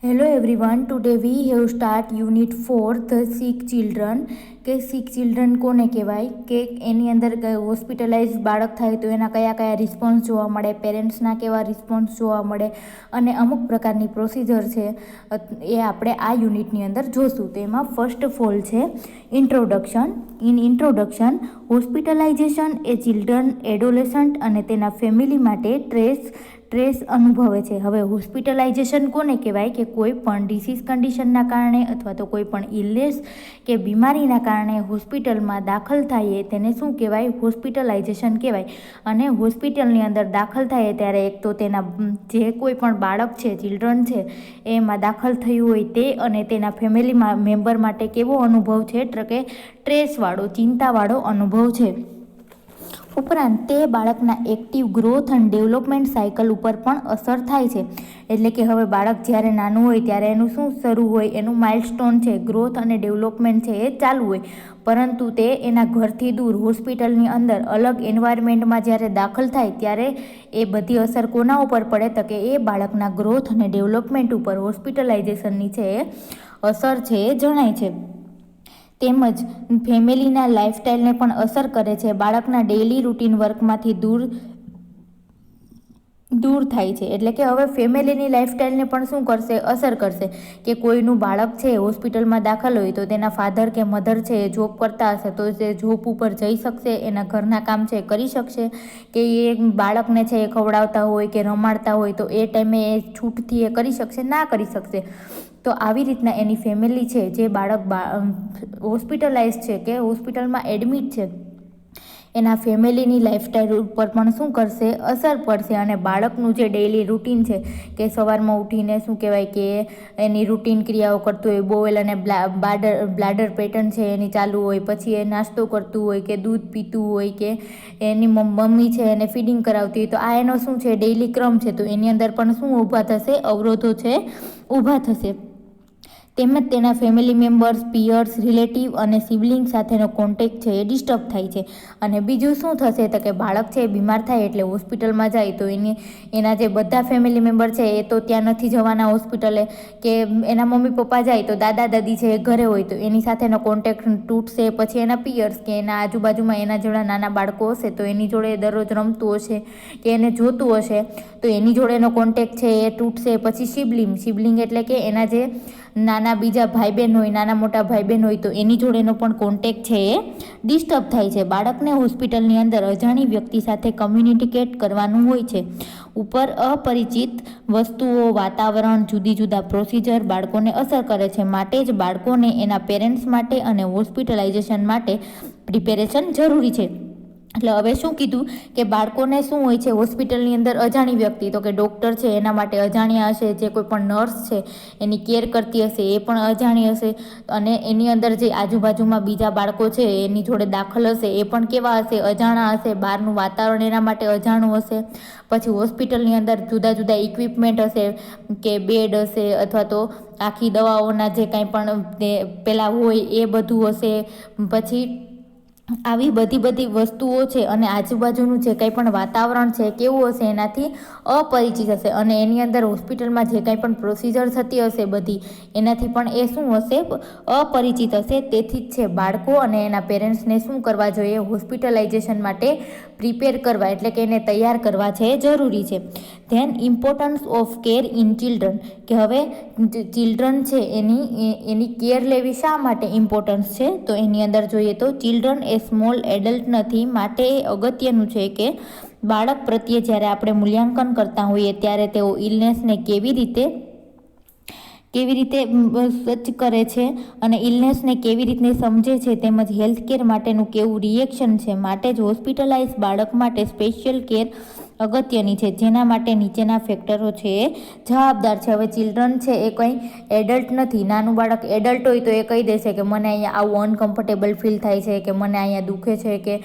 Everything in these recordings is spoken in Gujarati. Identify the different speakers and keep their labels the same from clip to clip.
Speaker 1: Hello everyone, today we have start unit 4 the sick children કે સિક ચિલ્ડ્રન કોને કહેવાય કે એની અંદર હોસ્પિટલાઇઝ બાળક થાય તો એના કયા કયા રિસ્પોન્સ જોવા મળે, પેરેન્ટ્સના કેવા રિસ્પોન્સ જોવા મળે અને અમુક પ્રકારની પ્રોસિજર છે એ આપણે આ યુનિટની અંદર જોશું. તો એમાં ફર્સ્ટ ઓફ ઓલ છે introduction. In introduction, hospitalisation A children, adolescent અને તેના ફેમિલી માટે સ્ટ્રેસ અનુભવે છે. હવે હોસ્પિટલાઇઝેશન કોને કહેવાય કે કોઈ પણ ડિસીઝ કન્ડિશનના કારણે અથવા તો કોઈ પણ ઇલનેસ કે બીમારીના કારણે હોસ્પિટલમાં દાખલ થાય તેને શું કહેવાય? હોસ્પિટલાઇઝેશન કહેવાય. અને હોસ્પિટલની અંદર દાખલ થાય ત્યારે એક તો તેના જે કોઈ પણ બાળક છે, ચિલ્ડ્રન છે, એમાં દાખલ થયું હોય તે અને તેના ફેમિલી મેમ્બર માટે કેવો અનુભવ છે કે સ્ટ્રેસવાળો, ચિંતાવાળો અનુભવ છે. ઉપરાંત તે બાળકના એક્ટિવ ગ્રોથ અને ડેવલપમેન્ટ સાયકલ ઉપર પણ અસર થાય છે. એટલે કે હવે બાળક જ્યારે નાનું હોય ત્યારે એનું શું શરૂ હોય, એનું માઇલસ્ટોન છે, ગ્રોથ અને ડેવલપમેન્ટ છે એ ચાલુ હોય. પરંતુ તે એના ઘરથી દૂર હોસ્પિટલની અંદર અલગ એન્વાયરમેન્ટમાં જ્યારે દાખલ થાય ત્યારે એ બધી અસર કોના ઉપર પડે તો કે એ બાળકના ગ્રોથ અને ડેવલપમેન્ટ ઉપર હોસ્પિટલાઇઝેશનની છે એ અસર છે એ જણાય છે. તેમજ ફેમિલીના લાઇફસ્ટાઈલને પણ અસર કરે છે. બાળકના ડેઇલી રૂટીન વર્કમાંથી દૂર થાય છે. એટલે કે હવે ફેમિલીની લાઇફસ્ટાઈલને પણ શું કરશે? અસર કરશે. કે કોઈનું બાળક છે હોસ્પિટલમાં દાખલ હોય તો તેના ફાધર કે મધર છે એ જોબ કરતા હશે તો તે જોબ ઉપર જઈ શકશે, એના ઘરના કામ છે કરી શકશે, કે એ બાળકને છે એ ખવડાવતા હોય કે રમાડતા હોય તો એ ટાઈમે એ છૂટથી એ કરી શકશે? ના કરી શકશે. તો આવી રીતના એની ફેમિલી છે, જે બાળક હોસ્પિટલાઇઝ છે કે હોસ્પિટલમાં એડમિટ છે, એના ફેમિલીની લાઇફસ્ટાઈલ ઉપર પણ શું કરશે? અસર પડશે. અને બાળકનું જે ડેઇલી રૂટીન છે કે સવારમાં ઉઠીને શું કહેવાય કે એની રૂટીન ક્રિયાઓ કરતું હોય, બોવેલ અને બ્લાડર પેટર્ન છે એની ચાલુ હોય, પછી એ નાસ્તો કરતું હોય કે દૂધ પીતું હોય કે એની મમ્મી છે એને ફીડિંગ કરાવતી હોય, તો આ એનો શું છે? ડેઇલી ક્રમ છે. તો એની અંદર પણ શું ઊભા થશે? અવરોધો છે ઊભા થશે. તેમજ તેના ફેમિલી મેમ્બર્સ, પિયર્સ, રિલેટિવ અને સિબલિંગ સાથેનો કોન્ટેક્ટ છે એ ડિસ્ટર્બ થાય છે. અને બીજું શું થશે તો કે બાળક છે બીમાર થાય એટલે હોસ્પિટલમાં જાય તો એના જે બધા ફેમિલી મેમ્બર છે એ તો ત્યાં નથી જવાના હોસ્પિટલે, કે એના મમ્મી પપ્પા જાય તો દાદા દાદી છે એ ઘરે હોય તો એની સાથેનો કોન્ટેક્ટ તૂટશે. પછી એના પિયર્સ કે એના આજુબાજુમાં એના જેવડા નાના બાળકો હશે તો એની જોડે દરરોજ રમતું હશે કે એને જોતું હશે તો એની જોડેનો કોન્ટેક્ટ છે એ તૂટશે. પછી સિબલિંગ એટલે કે એના જે નાના બીજા ભાઈ બહેન હોય, નાના મોટા ભાઈ બહેન હોય તો એની જોડેનો પણ કોન્ટેક્ટ છે એ ડિસ્ટર્બ થાય છે. બાળકને હોસ્પિટલની અંદર અજાણી વ્યક્તિ સાથે કમ્યુનિકેટ કરવાનું હોય છે. ઉપર અપરિચિત વસ્તુઓ, વાતાવરણ, જુદા પ્રોસિજર બાળકોને અસર કરે છે. માટે જ બાળકોને એના પેરેન્ટ્સ માટે અને હોસ્પિટલાઇઝેશન માટે પ્રિપેરેશન જરૂરી છે. એટલે હવે શું કીધું કે બાળકોને શું હોય છે હોસ્પિટલની અંદર? અજાણી વ્યક્તિ, તો કે ડૉક્ટર છે એના માટે અજાણ્યા હશે, જે કોઈ પણ નર્સ છે એની કેર કરતી હશે એ પણ અજાણી હશે, અને એની અંદર જે આજુબાજુમાં બીજા બાળકો છે એની જોડે દાખલ હશે એ પણ કેવા હશે? અજાણા હશે. બહારનું વાતાવરણ એના માટે અજાણું હશે. પછી હોસ્પિટલની અંદર જુદા ઇક્વિપમેન્ટ હશે, કે બેડ હશે અથવા તો આખી દવાઓના જે કાંઈ પણ પેલા હોય એ બધું હશે. પછી આવી બધી વસ્તુઓ છે અને આજુબાજુનું જે કંઈ પણ વાતાવરણ છે કેવું હશે? એનાથી અપરિચિત હશે. અને એની અંદર હોસ્પિટલમાં જે કંઈ પણ પ્રોસિજર થતી હશે બધી એનાથી પણ એ શું હશે? અપરિચિત હશે. તેથી જ છે બાળકો અને એના પેરેન્ટ્સને શું કરવા જોઈએ? હોસ્પિટલાઇઝેશન માટે પ્રિપેર કરવા, એટલે કે એને તૈયાર કરવા છે જરૂરી છે. Then importance of care in children, કે હવે ચિલ્ડ્રન છે એની કેર લેવી શા માટે ઇમ્પોર્ટન્સ છે? તો એની અંદર જોઈએ તો ચિલ્ડ્રન એ સ્મોલ એડલ્ટ નથી, માટે એ અગત્યનું છે કે બાળક પ્રત્યે જ્યારે આપણે મૂલ્યાંકન કરતા હોઈએ ત્યારે તેઓ ઇલનેસને કેવી રીતે સર્ચ કરે છે અને ઇલનેસને કેવી રીતે સમજે છે, તેમજ હેલ્થકેર માટેનું કેવું રિએક્શન છે. માટે જ હોસ્પિટલાઇઝ બાળક માટે સ્પેશિયલ કેર અગત્યની છે, જેના માટે નીચેના ફેક્ટરો છે એ જવાબદાર છે. હવે ચિલ્ડ્રન છે એ કંઈ એડલ્ટ નથી. નાનું બાળક એડલ્ટ હોય તો એ કહી દેશે કે મને અહીંયા આવું અનકમ્ફર્ટેબલ ફીલ થાય છે, કે મને અહીંયા દુખે છે,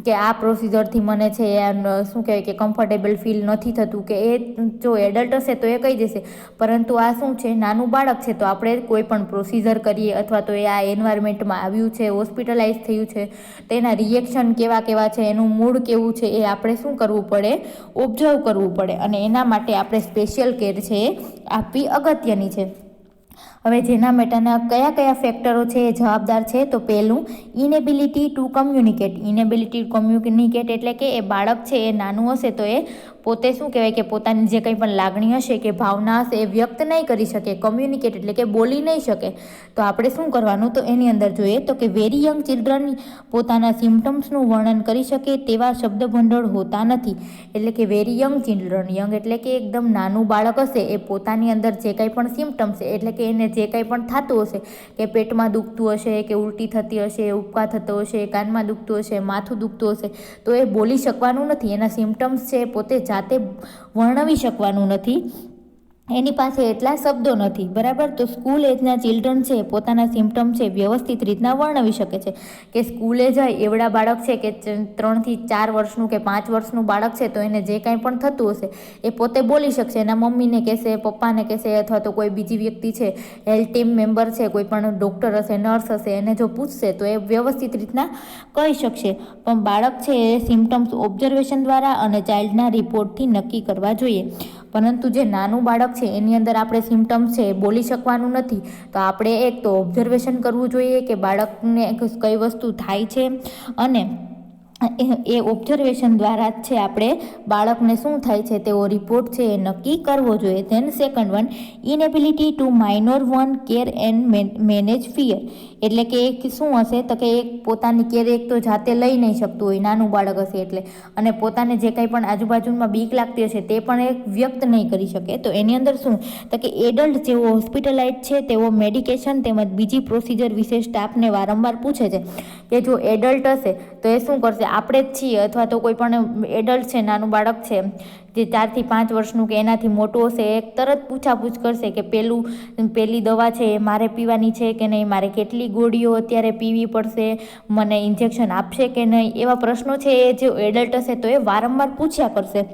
Speaker 1: કે આ પ્રોસિજરથી મને છે શું કહેવાય કે કમ્ફર્ટેબલ ફીલ નથી થતું, કે એ જો એડલ્ટ હશે તો એ કહી દેશે. પરંતુ આ શું છે? નાનું બાળક છે. તો આપણે કોઈ પણ પ્રોસિજર કરીએ અથવા તો એ આ એન્વાયરમેન્ટમાં આવ્યું છે, હોસ્પિટલાઇઝ થયું છે, તો એના રિએક્શન કેવા છે, એનું મૂડ કેવું છે એ આપણે શું કરવું પડે? ઓબ્ઝર્વ કરવું પડે. અને એના માટે આપણે સ્પેશિયલ કેર છે એ આપવી અગત્યની છે. હવે જેના માટેના કયા કયા ફેક્ટરો છે એ જવાબદાર છે? તો પહેલું, inability two communicate. Inability two communicate એટલે કે એ બાળક છે એ નાનું હશે તો એ પોતે શું કહેવાય કે પોતાની જે કંઈ પણ લાગણી હશે કે ભાવના હશે એ વ્યક્ત નહીં કરી શકે. કમ્યુનિકેટ એટલે કે બોલી નહીં શકે. તો આપણે શું કરવાનું? તો એની અંદર જોઈએ તો કે વેરી યંગ ચિલ્ડ્રન પોતાના સિમ્ટમ્સનું વર્ણન કરી શકે તેવા શબ્દભંડોળ હોતા નથી. એટલે કે વેરી યંગ ચિલ્ડ્રન, યંગ એટલે કે એકદમ નાનું બાળક હશે એ પોતાની અંદર જે કંઈ પણ સિમ્ટમ્સ એટલે કે એને જે કંઈ પણ થતું હશે કે પેટમાં દુખતું હશે કે ઉલટી થતી હશે, ઉપકા થતો હશે, કાનમાં દુખતું હશે, માથું દુખતું હશે, તો એ બોલી શકવાનું નથી. એના સિમ્ટમ્સ છે પોતે જાતે વર્ણવી શકવાનું નથી. એની પાસે એટલા શબ્દો નથી. બરાબર? તો સ્કૂલ એજના ચિલ્ડ્રન છે પોતાના સિમ્ટમ છે વ્યવસ્થિત રીતના વર્ણવી શકે છે. કે સ્કૂલે જાય એવડા બાળક છે કે 3 થી 4 વર્ષનું કે 5 વર્ષનું બાળક છે તો એને જે કાંઈ પણ થતું હશે એ પોતે બોલી શકશે. એના મમ્મીને કહેશે, પપ્પાને કહેશે, અથવા તો કોઈ બીજી વ્યક્તિ છે, હેલ્થ ટીમ મેમ્બર છે, કોઈ પણ ડૉક્ટર હશે, નર્સ હશે, એને જો પૂછશે તો એ વ્યવસ્થિત રીતના કહી શકશે. પણ બાળક છે એ સિમ્ટમ્સ ઓબ્ઝર્વેશન દ્વારા અને ચાઇલ્ડના રિપોર્ટથી નક્કી કરવા જોઈએ. પરંતુ જે નાનું બાળક છે એની અંદર આપણે સિમ્ટમ્સ છે બોલી શકવાનું નથી. તો આપણે એક તો ઓબ્ઝર્વેશન કરવું જોઈએ કે બાળકને કઈ વસ્તુ થાય છે, અને એ ઓબ્ઝર્વેશન દ્વારા જ છે આપણે બાળકને શું થાય છે તેવો રિપોર્ટ છે એ નક્કી કરવો જોઈએ. Then second one, inability to minor one care and manage fear. એટલે કે એક શું હશે તો કે એક પોતાની કેર એક તો જાતે લઈ નહીં શકતું હોય, નાનું બાળક હશે એટલે, અને પોતાને જે કંઈ પણ આજુબાજુમાં બીક લાગતી હશે તે પણ એક વ્યક્ત નહીં કરી શકે. તો એની અંદર શું તો કે એડલ્ટ જેવો હોસ્પિટલાઇઝ છે તેવો મેડિકેશન તેમજ બીજી પ્રોસિજર વિશે સ્ટાફને વારંવાર પૂછે છે. કે જો એડલ્ટ હશે તો એ શું કરશે? આપણે જ છીએ અથવા તો કોઈ પણ એડલ્ટ છે, નાનું બાળક છે જે 4 થી 5 વર્ષનું કે એનાથી મોટું હશે એ તરત પૂછાપૂછ કરશે કે પેલી દવા છે એ મારે પીવાની છે કે નહીં, મારે કેટલી ગોળીઓ અત્યારે પીવી પડશે, મને ઇન્જેક્શન આપશે કે નહીં, એવા પ્રશ્નો છે એ જે એડલ્ટ હશે તો એ વારંવાર પૂછ્યા કરશે.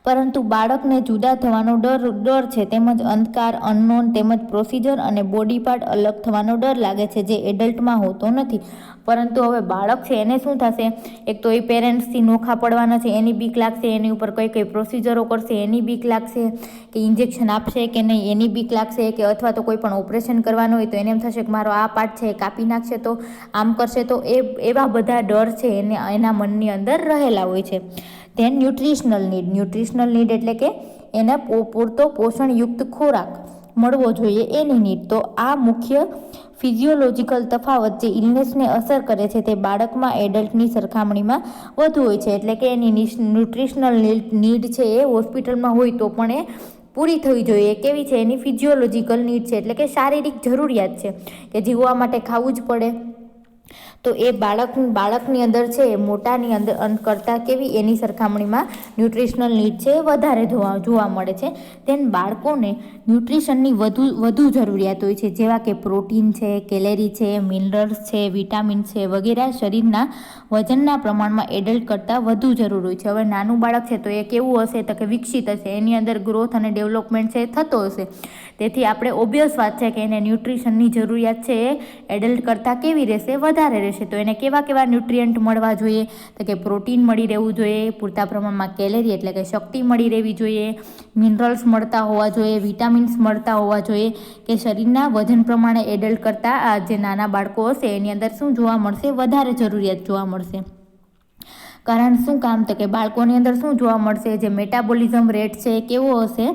Speaker 1: પરંતુ બાળકને જુદા થવાનો ડર છે, તેમજ અંધકાર, અનનોન તેમજ પ્રોસિજર અને બોડી પાર્ટ અલગ થવાનો ડર લાગે છે, જે એડલ્ટમાં હોતો નથી. પરંતુ હવે બાળક છે એને શું થશે? એક તો એ પેરેન્ટ્સથી નોખા પડવાના છે એની બીક લાગશે, એની ઉપર કઈ કઈ પ્રોસિજરો કરશે એની બીક લાગશે, કે ઇન્જેક્શન આપશે કે નહીં એની બીક લાગશે, કે અથવા તો કોઈ પણ ઓપરેશન કરવાનું હોય તો એને એમ થશે કે મારો આ પાર્ટ છે એ કાપી નાખશે તો આમ કરશે તો એવા બધા ડર છે એને એના મનની અંદર રહેલા હોય છે. Then nutritional need. Nutritional need એટલે કે એને પૂરતો પોષણયુક્ત ખોરાક મળવો જોઈએ એની નીડ. તો આ મુખ્ય ફિઝિયોલોજીકલ તફાવત જે ઇલનેસને અસર કરે છે તે બાળકમાં એડલ્ટની સરખામણીમાં વધુ હોય છે. એટલે કે એની ન્યુટ્રિશનલ નીડ છે એ હોસ્પિટલમાં હોય તો પણ એ પૂરી થવી જોઈએ. કેવી છે? એની ફિઝિયોલોજીકલ નીડ છે, એટલે કે શારીરિક જરૂરિયાત છે કે જીવવા માટે ખાવું જ પડે. તો એ બાળકની અંદર છે મોટાની અંદર કરતાં કેવી એની સરખામણીમાં ન્યુટ્રિશનલ નીડ છે વધારે જોવા મળે છે. તેન બાળકોને ન્યુટ્રિશનની વધુ જરૂરિયાત હોય છે, જેવા કે પ્રોટીન છે, કેલેરી છે, મિનરલ્સ છે, વિટામિન છે વગેરે શરીરના વજનના પ્રમાણમાં એડલ્ટ કરતાં વધુ જરૂર હોય છે. હવે નાનું બાળક છે તો એ કેવું હશે તો કે વિકસિત હશે, એની અંદર ગ્રોથ અને ડેવલપમેન્ટ છે થતો હશે. તેથી આપણે ઓબ્વિયસ વાત છે કે એને ન્યુટ્રિશનની જરૂરિયાત છે એ એડલ્ટ કરતાં કેવી રહેશે? વધારે રહેશે. તો એને કેવા ન્યુટ્રિયન્ટ મળવા જોઈએ? તો કે પ્રોટીન મળી રહેવું જોઈએ, પૂરતા પ્રમાણમાં કેલેરી એટલે કે શક્તિ મળી રહેવી જોઈએ, મિનરલ્સ મળતા હોવા જોઈએ, વિટામિન્સ મળતા હોવા જોઈએ, કે શરીરના વજન પ્રમાણે એડલ્ટ કરતાં આ જે નાના બાળકો હશે એની અંદર શું જોવા મળશે? વધારે જરૂરિયાત જોવા મળશે. કારણ શું કામ? તો કે બાળકોની અંદર શું જોવા મળશે? જે મેટાબોલિઝમ રેટ છે એ કેવો હશે?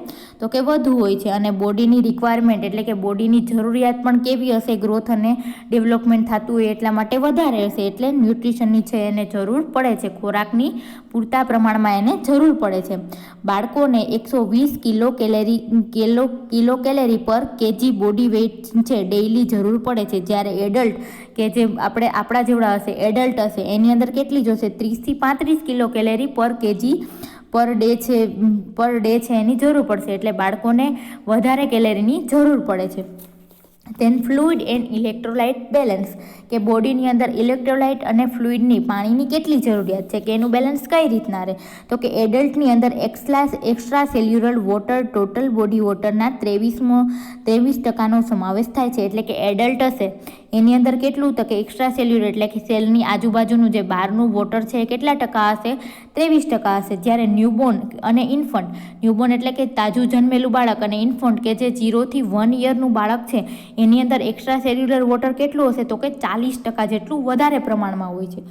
Speaker 1: તો કે વધુ હોય છે, અને બોડીની રિક્વાયરમેન્ટ એટલે કે બોડીની જરૂરિયાત પણ કેવી હશે? ગ્રોથ અને ડેવલપમેન્ટ થતું હોય એટલા માટે વધારે હશે. એટલે ન્યુટ્રિશનની છે એને જરૂર પડે છે, ખોરાકની પૂરતા પ્રમાણમાં એને જરૂર પડે છે. બાળકોને 120 કિલો કેલેરી પર કેજી બોડી વેઇટ છે ડેઇલી જરૂર પડે છે, જ્યારે એડલ્ટ કે જે આપણા જેવડા હશે એડલ્ટ હશે એની અંદર કેટલી જોશે? 30 થી 35 કિલો કેલેરી પર કેજી પર ડે છે એની જરૂર પડશે. એટલે બાળકોને વધારે કેલેરીની જરૂર પડે છે. Then fluid and electrolyte balance, કે બોડીની અંદર ઇલેક્ટ્રોલાઇટ અને ફ્લુઇડની પાણીની કેટલી જરૂરિયાત છે, કે એનું બેલેન્સ કઈ રીતના રહે. તો કે એડલ્ટની અંદર extra cellular water total body વોટરના 23% સમાવેશ થાય છે. એટલે કે એડલ્ટ હશે એની અંદર કેટલું, તો કે એક્સ્ટ્રા સેલ્યુલર એટલે કે સેલની આજુબાજુનું જે બહારનું વોટર છે એ કેટલા ટકા હશે, 23% હશે. જ્યારે ન્યૂબોર્ન અને ઇન્ફન્ટ, ન્યૂબોર્ન એટલે કે તાજું જન્મેલું બાળક, અને ઇન્ફન્ટ કે જે 0 થી 1 યરનું બાળક છે એની અંદર એક્સ્ટ્રા સેલ્યુલર વોટર કેટલું હશે, તો કે 40% જેટલું વધારે પ્રમાણમાં હોય છે.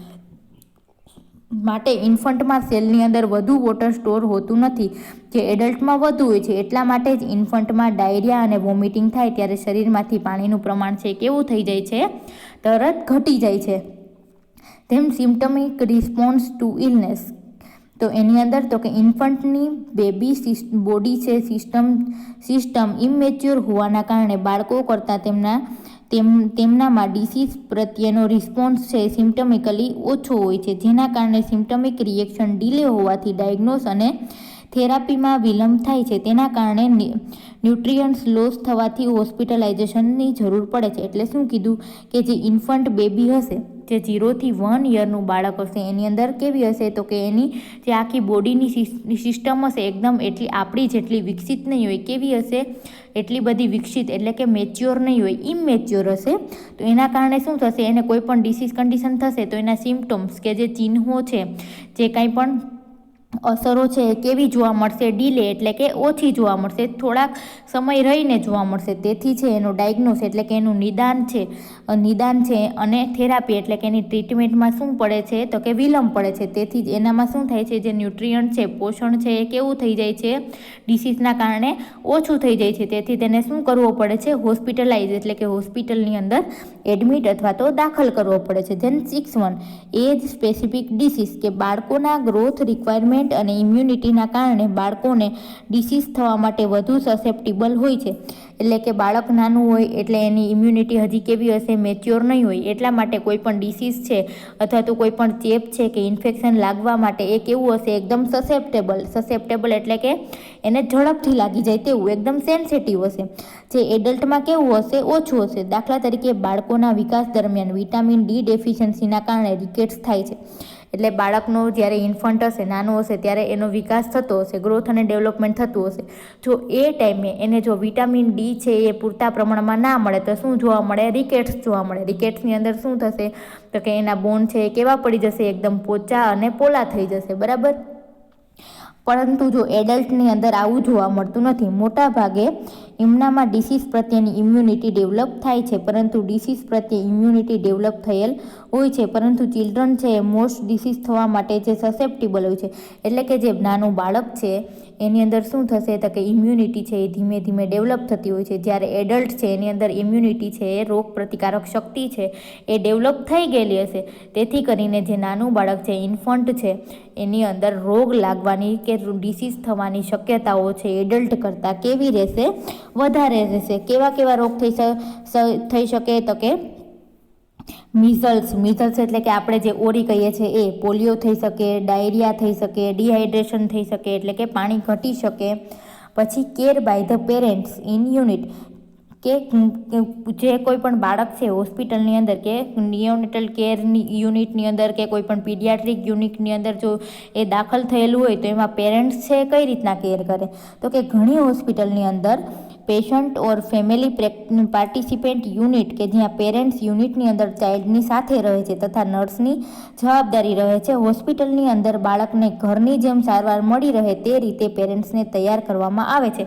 Speaker 1: માટે ઇન્ફન્ટમાં સેલની અંદર વધુ વોટર સ્ટોર હોતું નથી, જે એડલ્ટમાં વધુ હોય છે. એટલા માટે જ ઇન્ફન્ટમાં ડાયરિયા અને વોમિટિંગ થાય ત્યારે શરીરમાંથી પાણીનું પ્રમાણ છે કેવું થઈ જાય છે, તરત ઘટી જાય છે. ધેન સિમ્પટમિક રિસ્પોન્સ ટુ ઇલનેસ, તો એની અંદર તો કે ઇન્ફન્ટની બેબી બોડી છે સિસ્ટમ ઇમેચ્યોર હોવાના કારણે બાળકો કરતાં તેમનામાં ડિસીઝ પ્રત્યેનો રિસ્પોન્સ છે સિમ્પટમિકલી ઓછો હોય છે, જેના કારણે સિમ્પટમિક રિએક્શન ડિલે હોવાથી ડાયગ્નોસ અને થેરાપીમાં વિલંબ થાય છે. તેના કારણે ન્યુટ્રિયન્ટ્સ લોસ થવાથી હોસ્પિટલાઇઝેશનની જરૂર પડે છે. એટલે શું કીધું, કે જે ઇન્ફન્ટ બેબી હશે, જે 0 થી 1 યરનું બાળક હશે એની અંદર કેવી હશે, તો કે એની જે આખી બોડીની સિસ્ટમ હશે એકદમ એટલી આપણી જેટલી વિકસિત નહીં હોય. કેવી હશે, એટલી બધી વિકસિત એટલે કે મેચ્યોર નહીં હોય, ઇમેચ્યોર હશે. તો એના કારણે શું થશે, એને કોઈ પણ ડિસીઝ કન્ડિશન થશે તો એના સિમ્પટમ્સ કે જે ચિહ્નો છે, જે કાંઈ પણ અસરો છે એ કેવી જોવા મળશે, ડીલે એટલે કે ઓછી જોવા મળશે, થોડાક સમય રહીને જોવા મળશે. તેથી છે એનો ડાયગ્નોસ એટલે કે એનું નિદાન છે અને થેરાપી એટલે કે એની ટ્રીટમેન્ટમાં શું પડે છે, તો કે વિલંબ પડે છે. તેથી જ એનામાં શું થાય છે, જે ન્યુટ્રિયન્ટ છે, પોષણ છે એ કેવું થઈ જાય છે, ડિસીઝના કારણે ઓછું થઈ જાય છે. તેથી તેને શું કરવો પડે છે, હોસ્પિટલાઇઝ એટલે કે હોસ્પિટલની અંદર એડમિટ અથવા તો દાખલ કરવો પડે છે. ધેન 6.1 એજ સ્પેસિફિક ડિસીઝ, કે બાળકોના ગ્રોથ રિક્વાયરમેન્ટ અને ઇમ્યુનિટીના કારણે બાળકોને ડિસીઝ થવા માટે વધુ સસેપ્ટિબલ હોય છે. એટલે કે બાળક નાનું હોય એટલે એની ઇમ્યુનિટી હજી કેવી હશે, મેચ્યોર નહીં હોય. એટલા માટે કોઈ પણ ડિસીઝ છે અથવા તો કોઈ પણ ચેપ છે કે ઇન્ફેક્શન લાગવા માટે એ કેવું હશે, એકદમ સસેપ્ટેબલ એટલે કે એને ઝડપથી લાગી જાય તેવું, એકદમ સેન્સિટિવ હશે. જે એડલ્ટમાં કેવું હશે, ઓછું હશે. દાખલા તરીકે બાળકોના વિકાસ દરમિયાન વિટામિન ડી ડેફિશિયન્સીના કારણે રિકેટ્સ થાય છે. એટલે બાળકનો જ્યારે ઇન્ફન્ટ હશે, નાનો હશે, ત્યારે એનો વિકાસ થતો હશે, ગ્રોથ અને ડેવલપમેન્ટ થતું હશે. જો એ ટાઈમે એને જો વિટામિન ડી છે એ પૂરતા પ્રમાણમાં ના મળે તો શું જોવા મળે, રિકેટ્સ જોવા મળે. રિકેટ્સની અંદર શું થશે, તો કે એના બોન છે એ કેવા પડી જશે, એકદમ પોચા અને પોલા થઈ જશે, બરાબર. પરંતુ જો એડલ્ટની અંદર આવું જોવા મળતું નથી. મોટા ભાગે એમનામાં ડિસીઝ પ્રત્યેની ઇમ્યુનિટી ડેવલપ થાય છે, પરંતુ ડિસીઝ પ્રત્યે ઇમ્યુનિટી ડેવલપ થયેલ હોય છે. પરંતુ ચિલ્ડ્રન છે એ મોસ્ટ ડિસીઝ થવા માટે જે સસેપ્ટિબલ હોય છે, એટલે કે જે નાનું બાળક છે એની અંદર શું થશે, તો કે ઇમ્યુનિટી છે એ ધીમે ધીમે ડેવલપ થતી હોય છે. જ્યારે એડલ્ટ છે એની અંદર ઇમ્યુનિટી છે એ રોગ પ્રતિકારક શક્તિ છે એ ડેવલપ થઈ ગયેલી હશે. તેથી કરીને જે નાનું બાળક છે, ઇન્ફન્ટ છે, એની અંદર રોગ લાગવાની કે ડિસીઝ થવાની શક્યતાઓ છે એડલ્ટ કરતાં કેવી રહેશે, વધારે રહેશે. કેવા રોગ થઈ શકે, તો કે મિઝલ્સ એટલે કે આપણે જે ઓરી કહીએ છીએ એ, પોલિયો થઈ શકે, ડાયરિયા થઈ શકે, ડિહાઇડ્રેશન થઈ શકે એટલે કે પાણી ઘટી શકે. પછી care bye the parents in unit, કે જે કોઈ પણ બાળક છે હોસ્પિટલની અંદર કે નિયોનેટલ કેરની યુનિટની અંદર કે કોઈ પણ પીડિયાટ્રિક યુનિટની અંદર જો એ દાખલ થયેલું હોય તો એમાં પેરેન્ટ્સ છે કઈ રીતના કેર કરે, તો કે ઘણી હોસ્પિટલની અંદર પેશન્ટ ઓર ફેમિલી પાર્ટિસિપેન્ટ યુનિટ, કે જ્યાં પેરેન્ટ્સ યુનિટની અંદર ચાઇલ્ડની સાથે રહે છે તથા નર્સની જવાબદારી રહે છે. હોસ્પિટલની અંદર બાળકને ઘરની જેમ સારવાર મળી રહે તે રીતે પેરેન્ટ્સને તૈયાર કરવામાં આવે છે.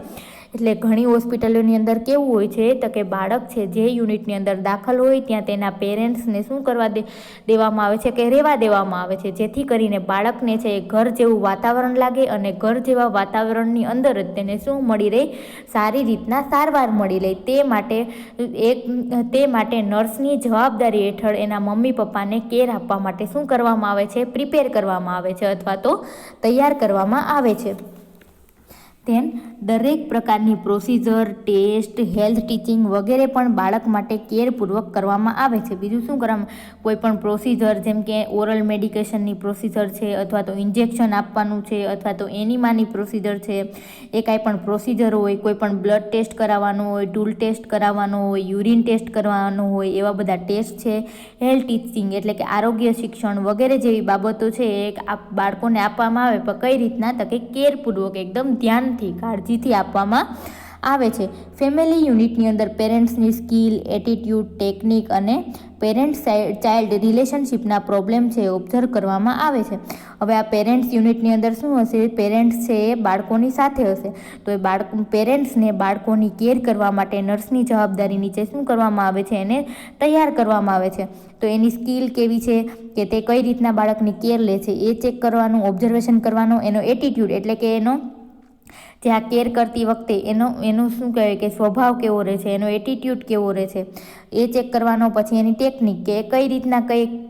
Speaker 1: એટલે ઘણી હોસ્પિટલોની અંદર કેવું હોય છે, તો કે બાળક છે જે યુનિટની અંદર દાખલ હોય ત્યાં તેના પેરેન્ટ્સને શું કરવા દેવામાં આવે છે, કે રહેવા દેવામાં આવે છે. જેથી કરીને બાળકને છે એ ઘર જેવું વાતાવરણ લાગે અને ઘર જેવા વાતાવરણની અંદર જ તેને શું મળી રહે, સારી રીતના સારવાર મળી રહે. તે માટે નર્સની જવાબદારી હેઠળ એના મમ્મી પપ્પાને કેર આપવા માટે શું કરવામાં આવે છે, પ્રિપેર કરવામાં આવે છે અથવા તો તૈયાર કરવામાં આવે છે. ધેન દરેક પ્રકારની પ્રોસિજર, ટેસ્ટ, હેલ્થ ટીચિંગ વગેરે પણ બાળક માટે કેરપૂર્વક કરવામાં આવે છે. બીજું શું કરવામાં, કોઈ પણ પ્રોસિજર જેમ કે ઓરલ મેડિકેશનની પ્રોસિજર છે, અથવા તો ઇન્જેક્શન આપવાનું છે, અથવા તો એનિમાની પ્રોસિજર છે, એ કાંઈ પણ પ્રોસિજર હોય, કોઈ પણ બ્લડ ટેસ્ટ કરાવવાનો હોય, ટૂલ ટેસ્ટ કરાવવાનો હોય, યુરિન ટેસ્ટ કરવાનો હોય, એવા બધા ટેસ્ટ છે. હેલ્થ ટીચિંગ એટલે કે આરોગ્ય શિક્ષણ વગેરે જેવી બાબતો છે એ બાળકોને આપવામાં આવે, પણ કઈ રીતના, તો કે કેરપૂર્વક એકદમ ધ્યાનથી, કાળજીથી આપવામાં આવે છે. ફેમિલી યુનિટની અંદર પેરેન્ટ્સની સ્કિલ, એટીટ્યૂડ, ટેકનિક અને પેરેન્ટ ચાઇલ્ડ રિલેશનશિપના પ્રોબ્લેમ છે ઓબ્ઝર્વ કરવામાં આવે છે. હવે આ પેરેન્ટ્સ યુનિટની અંદર શું હશે, પેરેન્ટ્સ છે એ બાળકોની સાથે હશે, તો એ પેરેન્ટ્સને બાળકોની કેર કરવા માટે નર્સની જવાબદારી નીચે શું કરવામાં આવે છે, એને તૈયાર કરવામાં આવે છે. તો એની સ્કિલ કેવી છે કે તે કઈ રીતના બાળકની કેર લે છે એ ચેક કરવાનું, ઓબ્ઝર્વેશન કરવાનું. એનો એટીટ્યૂડ એટલે કે એનો જે આ કેર કરતી વખતે એનું શું કહેવાય કે સ્વભાવ કેવો રહે છે, એનો એટીટ્યૂડ કેવો રહે છે એ ચેક કરવાનો. પછી એની ટેકનિક કે કઈ રીતના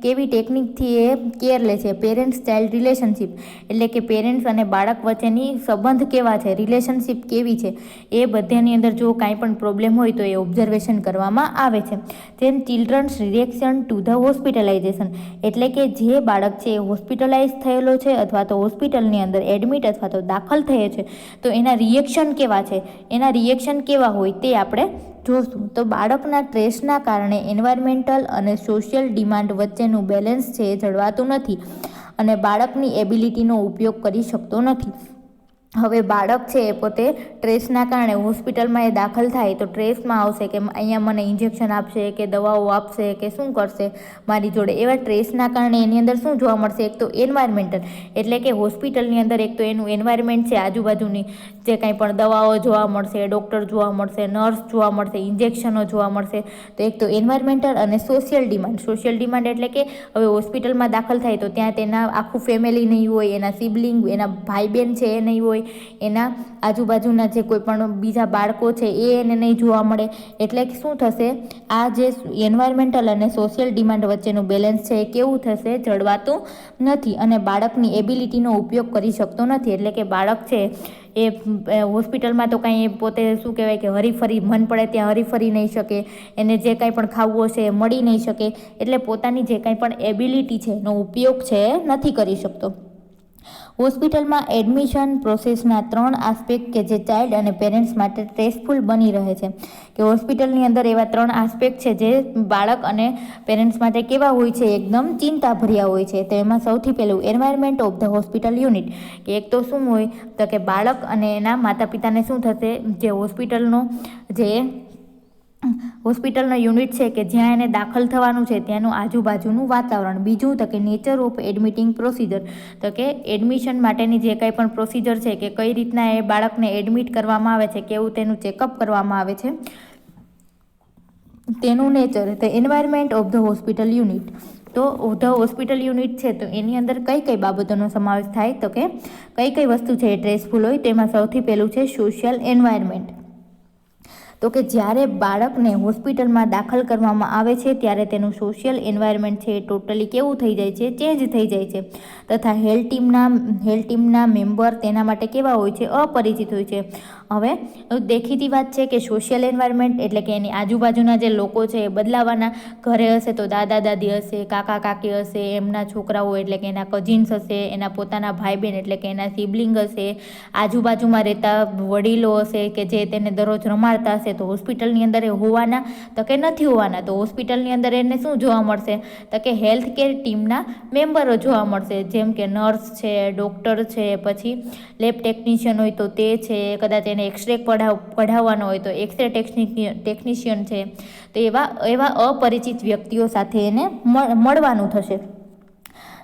Speaker 1: કેવી ટેકનિકથી એ કેર લે છે. પેરેન્ટ્સ ચાઇલ્ડ રિલેશનશિપ એટલે કે પેરેન્ટ્સ અને બાળક વચ્ચેની સંબંધ કેવા છે, રિલેશનશિપ કેવી છે, એ બધાની અંદર જો કાંઈ પણ પ્રોબ્લેમ હોય તો એ ઓબ્ઝર્વેશન કરવામાં આવે છે. જેમ children's reaction to the hospitalization એટલે કે જે બાળક છે એ હોસ્પિટલાઇઝ થયેલો છે અથવા તો હોસ્પિટલની અંદર એડમિટ અથવા તો દાખલ થયો છે, તો એના રિએક્શન કેવા છે, એના રિએક્શન કેવા હોય તે આપણે જોશું. તો બાળકના સ્ટ્રેસના કારણે એન્વાયરમેન્ટલ અને સોશિયલ ડિમાન્ડ વચ્ચેનું બેલેન્સ છે એ જળવાતું નથી અને બાળકની એબિલિટીનો ઉપયોગ કરી શકતો નથી. હવે બાળક છે એ પોતે સ્ટ્રેસના કારણે હોસ્પિટલમાં એ દાખલ થાય તો સ્ટ્રેસમાં આવશે કે અહીંયા મને ઇન્જેક્શન આપશે કે દવાઓ આપશે કે શું કરશે મારી જોડે. એવા સ્ટ્રેસના કારણે એની અંદર શું જોવા મળશે, એક તો એન્વાયરમેન્ટલ એટલે કે હોસ્પિટલની અંદર એક તો એનું એન્વાયરમેન્ટ છે, આજુબાજુની જે કાંઈ પણ દવાઓ જોવા મળશે, ડૉક્ટર જોવા મળશે, નર્સ જોવા મળશે, ઇન્જેક્શનો જોવા મળશે. તો એક તો એન્વાયરમેન્ટલ અને સોશિયલ ડિમાન્ડ. સોશિયલ ડિમાન્ડ એટલે કે હવે હોસ્પિટલમાં દાખલ થાય તો ત્યાં તેના આખું ફેમિલી નહીં હોય, એના સિબલિંગ, એના ભાઈ બહેન છે એ નહીં હોય, એના આજુબાજુના જે કોઈ પણ બીજા બાળકો છે એ એને નહીં જોવા મળે. એટલે શું થશે, આ જે એન્વાયરમેન્ટલ અને સોશિયલ ડિમાન્ડ વચ્ચેનું બેલેન્સ છે એ કેવું થશે, જળવાતું નથી અને બાળકની એબિલિટીનો ઉપયોગ કરી શકતો નથી. એટલે કે બાળક છે એ હોસ્પિટલમાં તો કાંઈ પોતે શું કહેવાય કે હરીફરી મન પડે ત્યાં હરીફરી નહીં શકે, એને જે કાંઈ પણ ખાવું હશે એ મળી નહીં શકે, એટલે પોતાની જે કાંઈ પણ એબિલિટી છે એનો ઉપયોગ છે એ નથી કરી શકતો. હોસ્પિટલમાં એડમિશન પ્રોસેસના 3 આસ્પેક્ટ કે જે ચાઇલ્ડ અને પેરેન્ટ્સ માટે સ્ટ્રેસફુલ બની રહે છે. કે હોસ્પિટલની અંદર એવા 3 આસ્પેક્ટ છે જે બાળક અને પેરેન્ટ્સ માટે કેવા હોય છે, એકદમ ચિંતાભર્યા હોય છે. તો એમાં સૌથી પહેલું environment of the hospital unit કે એક તો શું હોય તો કે બાળક અને એના માતા પિતાને શું થશે, જે હોસ્પિટલનો યુનિટ છે કે જ્યાં એને દાખલ થવાનું છે ત્યાંનું આજુબાજુનું વાતાવરણ. બીજું તો કે નેચર ઓફ એડમિટિંગ પ્રોસિજર તો કે એડમિશન માટેની જે કંઈ પણ પ્રોસિજર છે કે કઈ રીતના એ બાળકને એડમિટ કરવામાં આવે છે, કેવું તેનું ચેકઅપ કરવામાં આવે છે, તેનું નેચર. તો environment of the hospital unit, તો ધ હોસ્પિટલ યુનિટ છે તો એની અંદર કઈ કઈ બાબતોનો સમાવેશ થાય તો કે કઈ કઈ વસ્તુ છે એ સ્ટ્રેસફુલ હોય. તેમાં સૌથી પહેલું છે સોશિયલ એન્વાયરમેન્ટ. તો કે જ્યારે બાળકને હોસ્પિટલમાં દાખલ કરવામાં આવે છે ત્યારે તેનું સોશિયલ એન્વાયરમેન્ટ છે એ ટોટલી કેવું થઈ જાય છે, ચેન્જ થઈ જાય છે. તથા હેલ્થ ટીમના મેમ્બર તેના માટે કેવા હોય છે, અપરિચિત હોય છે. હવે દેખીતી વાત છે કે સોશિયલ એન્વાયરમેન્ટ એટલે કે એની આજુબાજુના જે લોકો છે એ બદલાવાના. ઘરે હશે તો દાદા દાદી હશે, કાકા કાકી હશે, એમના છોકરાઓ એટલે કે એના કઝિન્સ હશે, એના પોતાના ભાઈ બહેન એટલે કે એના સિબલિંગ હશે, આજુબાજુમાં રહેતા વડીલો હશે કે જે તેને દરરોજ રમાડતા હશે. તો હોસ્પિટલની અંદર એ હોવાના તો કે નથી હોવાના. તો હોસ્પિટલની અંદર એને શું જોવા મળશે તો કે હેલ્થ કેર ટીમના મેમ્બરો જોવા મળશે, જેમ કે નર્સ છે, ડૉક્ટર છે, પછી લેબ ટેકનિશિયન હોય તો તે છે, કદાચ એને એક્સરે કઢાવવાનો હોય તો એક્સરે ટેકનિશિયન છે. તો એવા અપરિચિત વ્યક્તિઓ સાથે એને મળવાનું થશે.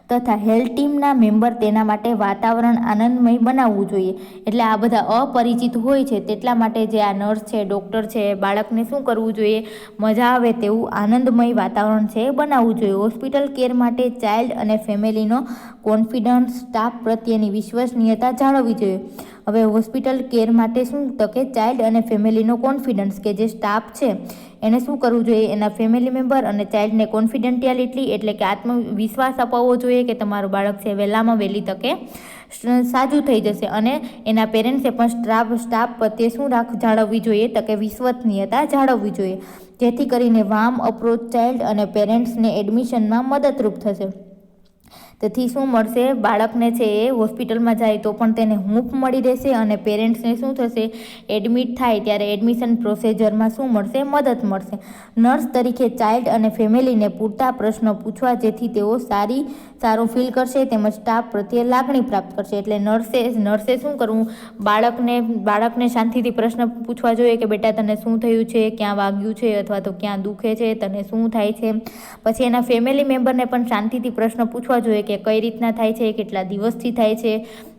Speaker 1: તથા હેલ્થ ટીમના મેમ્બર તેના માટે વાતાવરણ આનંદમય બનાવવું જોઈએ. એટલે આ બધા અપરિચિત હોય છે તેટલા માટે જે આ નર્સ છે, ડૉક્ટર છે, બાળકને શું કરવું જોઈએ, મજા આવે તેવું આનંદમય વાતાવરણ છે બનાવવું જોઈએ. હોસ્પિટલ કેર માટે ચાઇલ્ડ અને ફેમિલીનો કોન્ફિડન્સ, સ્ટાફ પ્રત્યેની વિશ્વસનીયતા જાળવવી જોઈએ. હવે હોસ્પિટલ કેર માટે શું તો કે ચાઇલ્ડ અને ફેમિલીનો કોન્ફિડન્સ કે જે સ્ટાફ છે એને શું કરવું જોઈએ, એના ફેમિલી મેમ્બર અને ચાઇલ્ડને કોન્ફિડેન્ટિયાલિટી એટલે કે આત્મવિશ્વાસ અપાવવો જોઈએ કે તમારું બાળક છે વહેલામાં વહેલી તકે સાજું થઈ જશે અને એના પેરેન્ટ્સે પણ સ્ટાફ પ્રત્યે શું જાળવવી જોઈએ તો કે વિશ્વસનીયતા જાળવવી જોઈએ, જેથી કરીને વાર્મ અપ્રોચ ચાઇલ્ડ અને પેરેન્ટ્સને એડમિશનમાં મદદરૂપ થશે. તેથી શું મળશે, બાળકને છે એ હોસ્પિટલમાં જાય તો પણ તેને હૂંફ મળી રહેશે અને પેરેન્ટ્સને શું થશે, એડમિટ થાય ત્યારે એડમિશન પ્રોસિજરમાં શું મળશે, મદદ મળશે. નર્સ તરીકે ચાઇલ્ડ અને ફેમિલીને પૂરતા પ્રશ્નો પૂછવા જેથી તેઓ સારું ફીલ કરશે તેમજ સ્ટાફ પ્રત્યે લાગણી પ્રાપ્ત કરશે. એટલે નર્સે શું કરવું, બાળકને શાંતિથી પ્રશ્ન પૂછવા જોઈએ કે બેટા તને શું થયું છે, ક્યાં વાગ્યું છે અથવા તો ક્યાં દુખે છે, તને શું થાય છે. પછી એના ફેમિલી મેમ્બરને પણ શાંતિથી પ્રશ્ન પૂછવા જોઈએ કે કઈ રીતના થાય છે, કેટલા દિવસથી થાય છે,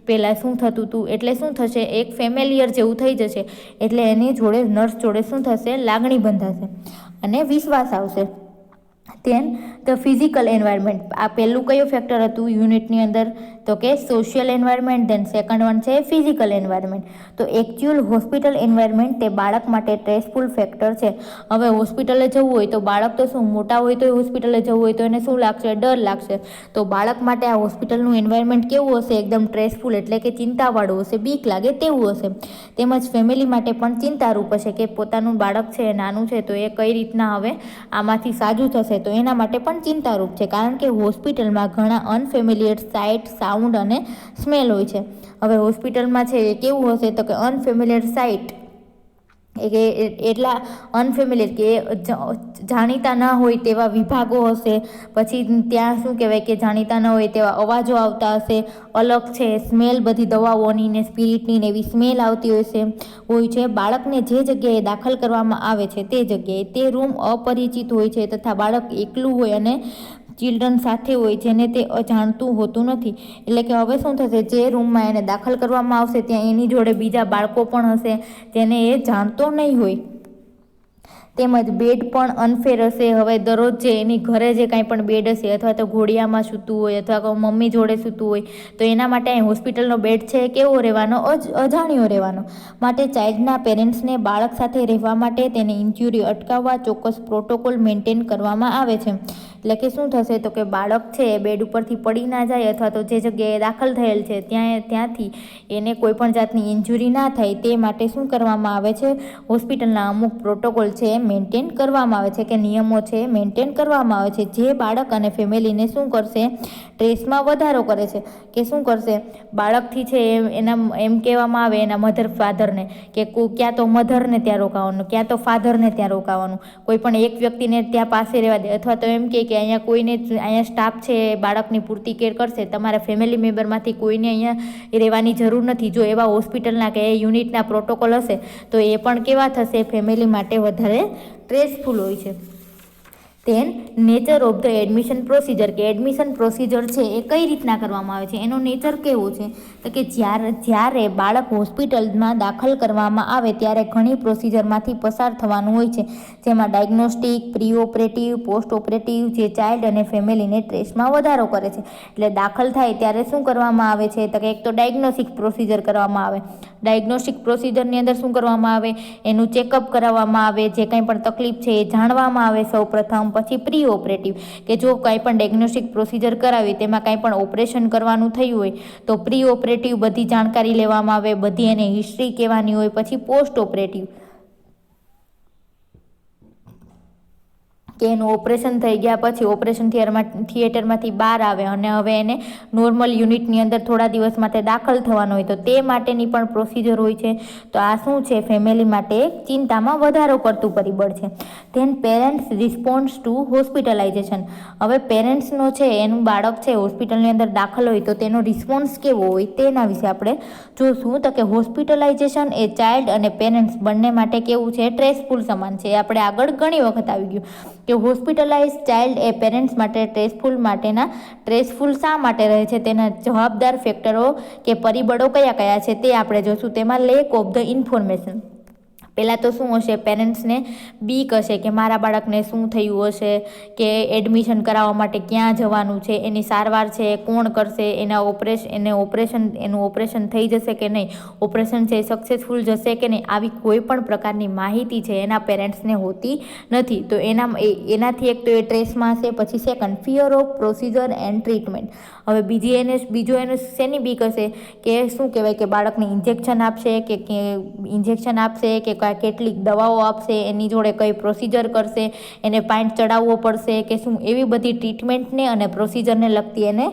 Speaker 1: પહેલાં શું થતું હતું. એટલે શું થશે, એક ફેમિલિયર જેવું થઈ જશે. એટલે એની જોડે નર્સ જોડે શું થશે, લાગણી બંધાશે અને વિશ્વાસ આવશે. ધ ફિઝિકલ એન્વાયરમેન્ટ, આ પહેલું કયું ફેક્ટર હતું યુનિટની અંદર તો કે social environment. Than second one છે ફિઝિકલ એન્વાયરમેન્ટ. તો એકચ્યુઅલ હોસ્પિટલ એન્વાયરમેન્ટ તે બાળક માટે સ્ટ્રેસફુલ ફેક્ટર છે. હવે હોસ્પિટલે જવું હોય તો બાળક તો શું મોટા હોય તો હોસ્પિટલે જવું હોય તો એને શું લાગશે, ડર લાગશે. તો બાળક માટે આ હોસ્પિટલનું એન્વાયરમેન્ટ કેવું હશે, એકદમ સ્ટ્રેસફુલ એટલે કે ચિંતાવાળું હશે, બીક લાગે તેવું હશે. તેમજ ફેમિલી માટે પણ ચિંતારૂપ હશે કે પોતાનું બાળક છે નાનું છે તો એ કઈ રીતના હવે આમાંથી સાજું થશે, તો એના માટે પણ ચિંતારૂપ છે. કારણ કે હોસ્પિટલમાં ઘણા અનફેમિલિયર સાઇટ, સાઉન્ડ અને સ્મેલ હોય છે. હવે હોસ્પિટલમાં છે એ કેવું હશે તો કે અનફેમિલિયર સાઇટ એટલા અનફેમિલિયર કે જાણીતા ના હોય તેવા વિભાગો હશે. પછી ત્યાં શું કહેવાય કે જાણીતા ન હોય તેવા અવાજો આવતા હશે, અલગ છે સ્મેલ, બધી દવાઓની ને સ્પિરિટની ને એવી સ્મેલ આવતી હોય છે. બાળકને જે જગ્યાએ દાખલ કરવામાં આવે છે તે જગ્યાએ તે રૂમ અપરિચિત હોય છે તથા બાળક એકલું હોય અને ચિલ્ડ્રન સાથે હોય જેને તે અજાણતું હોતું નથી. એટલે કે હવે શું થશે, જે રૂમમાં એને દાખલ કરવામાં આવશે ત્યાં એની જોડે બીજા બાળકો પણ હશે જેને એ જાણતો નહીં હોય. તેમજ બેડ પણ અનફેર હશે. હવે દરરોજ જે એની ઘરે જે કાંઈ પણ બેડ હશે અથવા તો ઘોડિયામાં સૂતું હોય અથવા તો મમ્મી જોડે સૂતું હોય તો એના માટે અહીં હોસ્પિટલનો બેડ છે કેવો રહેવાનો, અજાણ્યો રહેવાનો. માટે ચાઇલ્ડના પેરેન્ટ્સને બાળક સાથે રહેવા માટે તેને ઇન્જ્યુરી અટકાવવા ચોક્કસ પ્રોટોકોલ મેન્ટેન કરવામાં આવે છે. એટલે કે શું થશે તો કે બાળક છે એ બેડ ઉપરથી પડી ના જાય અથવા તો જે જગ્યાએ દાખલ થયેલ છે ત્યાંથી એને કોઈ પણ જાતની ઇન્જુરી ના થાય તે માટે શું કરવામાં આવે છે, હોસ્પિટલના અમુક પ્રોટોકોલ છે મેન્ટેન કરવામાં આવે છે કે નિયમો છે મેન્ટેન કરવામાં આવે છે, જે બાળક અને ફેમિલીને શું કરશે, સ્ટ્રેસમાં વધારો કરે છે. કે શું કરશે, બાળકથી છે એના એમ કહેવામાં આવે એના મધર ફાધરને કે ક્યાં તો મધરને ત્યાં રોકાવાનું, ક્યાં તો ફાધરને ત્યાં રોકાવાનું, કોઈ પણ એક વ્યક્તિને ત્યાં પાસે રહેવા દે. અથવા તો એમ કે અહીંયા કોઈને અહીંયા સ્ટાફ છે બાળકની પૂરતી કેર કરશે, તમારા ફેમિલી મેમ્બરમાંથી કોઈને અહીંયા રહેવાની જરૂર નથી. જો એવા હોસ્પિટલના કે યુનિટના પ્રોટોકોલ હશે તો એ પણ કેવા થશે, ફેમિલી માટે વધારે સ્ટ્રેસફુલ હોય છે. Then nature of the admission procedure, કે એડમિશન પ્રોસિજર છે એ કઈ રીતના કરવામાં આવે છે, એનો નેચર કેવો છે તો કે જ્યારે બાળક હોસ્પિટલમાં દાખલ કરવામાં આવે ત્યારે ઘણી પ્રોસિજરમાંથી પસાર થવાનું હોય છે, જેમાં diagnostic, pre operative, post operative, જે ચાઇલ્ડ અને ફેમિલીને સ્ટ્રેસમાં વધારો કરે છે. એટલે દાખલ થાય ત્યારે શું કરવામાં આવે છે તો કે એક તો ડાયગ્નોસ્ટિક પ્રોસિજર કરવામાં આવે. ડાયગ્નોસ્ટિક પ્રોસિજરની અંદર શું કરવામાં આવે, એનું ચેકઅપ કરાવવામાં આવે, જે કંઈ પણ તકલીફ છે એ જાણવામાં આવે સૌપ્રથમ. પછી પ્રી ઓપરેટિવ, કે જો કાંઈ પણ ડાયગ્નોસ્ટિક પ્રોસિજર કરાવી તેમાં કાંઈ પણ ઓપરેશન કરવાનું થયું હોય તો પ્રી ઓપરેટિવ બધી જાણકારી લેવામાં આવે, બધી એને હિસ્ટ્રી કહેવાની હોય. પછી પોસ્ટ ઓપરેટિવ કે એનું ઓપરેશન થઈ ગયા પછી ઓપરેશન થિયેટરમાંથી બહાર આવે અને હવે એને નોર્મલ યુનિટની અંદર થોડા દિવસ માટે દાખલ થવાનું હોય તો તે માટેની પણ પ્રોસિજર હોય છે. તો આ શું છે, ફેમિલી માટે ચિંતામાં વધારો કરતું પરિબળ છે. Then parents response to hospitalization, હવે પેરેન્ટ્સનો છે એનું બાળક છે હોસ્પિટલની અંદર દાખલ હોય તો તેનો રિસ્પોન્સ કેવો હોય તેના વિશે આપણે જોશું. તો કે હોસ્પિટલાઇઝેશન એ ચાઇલ્ડ અને પેરેન્ટ્સ બંને માટે કેવું છે, સ્ટ્રેસફુલ સમાન છે. આપણે આગળ ઘણી વખત આવી ગયું કે હોસ્પિટલાઇઝ ચાઇલ્ડ એ પેરેન્ટ્સ માટે સ્ટ્રેસફુલ શા માટે રહે છે, તેના જવાબદાર ફેક્ટરો કે પરિબળો કયા કયા છે તે આપણે જોશું. તેમાં લેક ઓફ ધ ઇન્ફોર્મેશન, પહેલાં તો શું હશે, પેરેન્ટ્સને બીક હશે કે મારા બાળકને શું થયું હશે, કે એડમિશન કરાવવા માટે ક્યાં જવાનું છે, એની સારવાર છે કોણ કરશે, એનું ઓપરેશન થઈ જશે કે નહીં, ઓપરેશન છે સક્સેસફુલ જશે કે નહીં, આવી કોઈ પણ પ્રકારની માહિતી છે એના પેરેન્ટ્સને હોતી નથી. તો એનાથી એક તો એ સ્ટ્રેસમાં હશે. પછી second, fear of procedure and treatment. હવે બીજો એને શેની બીક હશે કે શું કહેવાય કે બાળકને ઇન્જેક્શન આપશે કે કેટલીક દવાઓ આપશે, એની જોડે કઈ પ્રોસિજર કરશે, એને પાઇન્ટ ચડાવવો પડશે કે શું, એવી બધી ટ્રીટમેન્ટને અને પ્રોસિજરને લગતી એને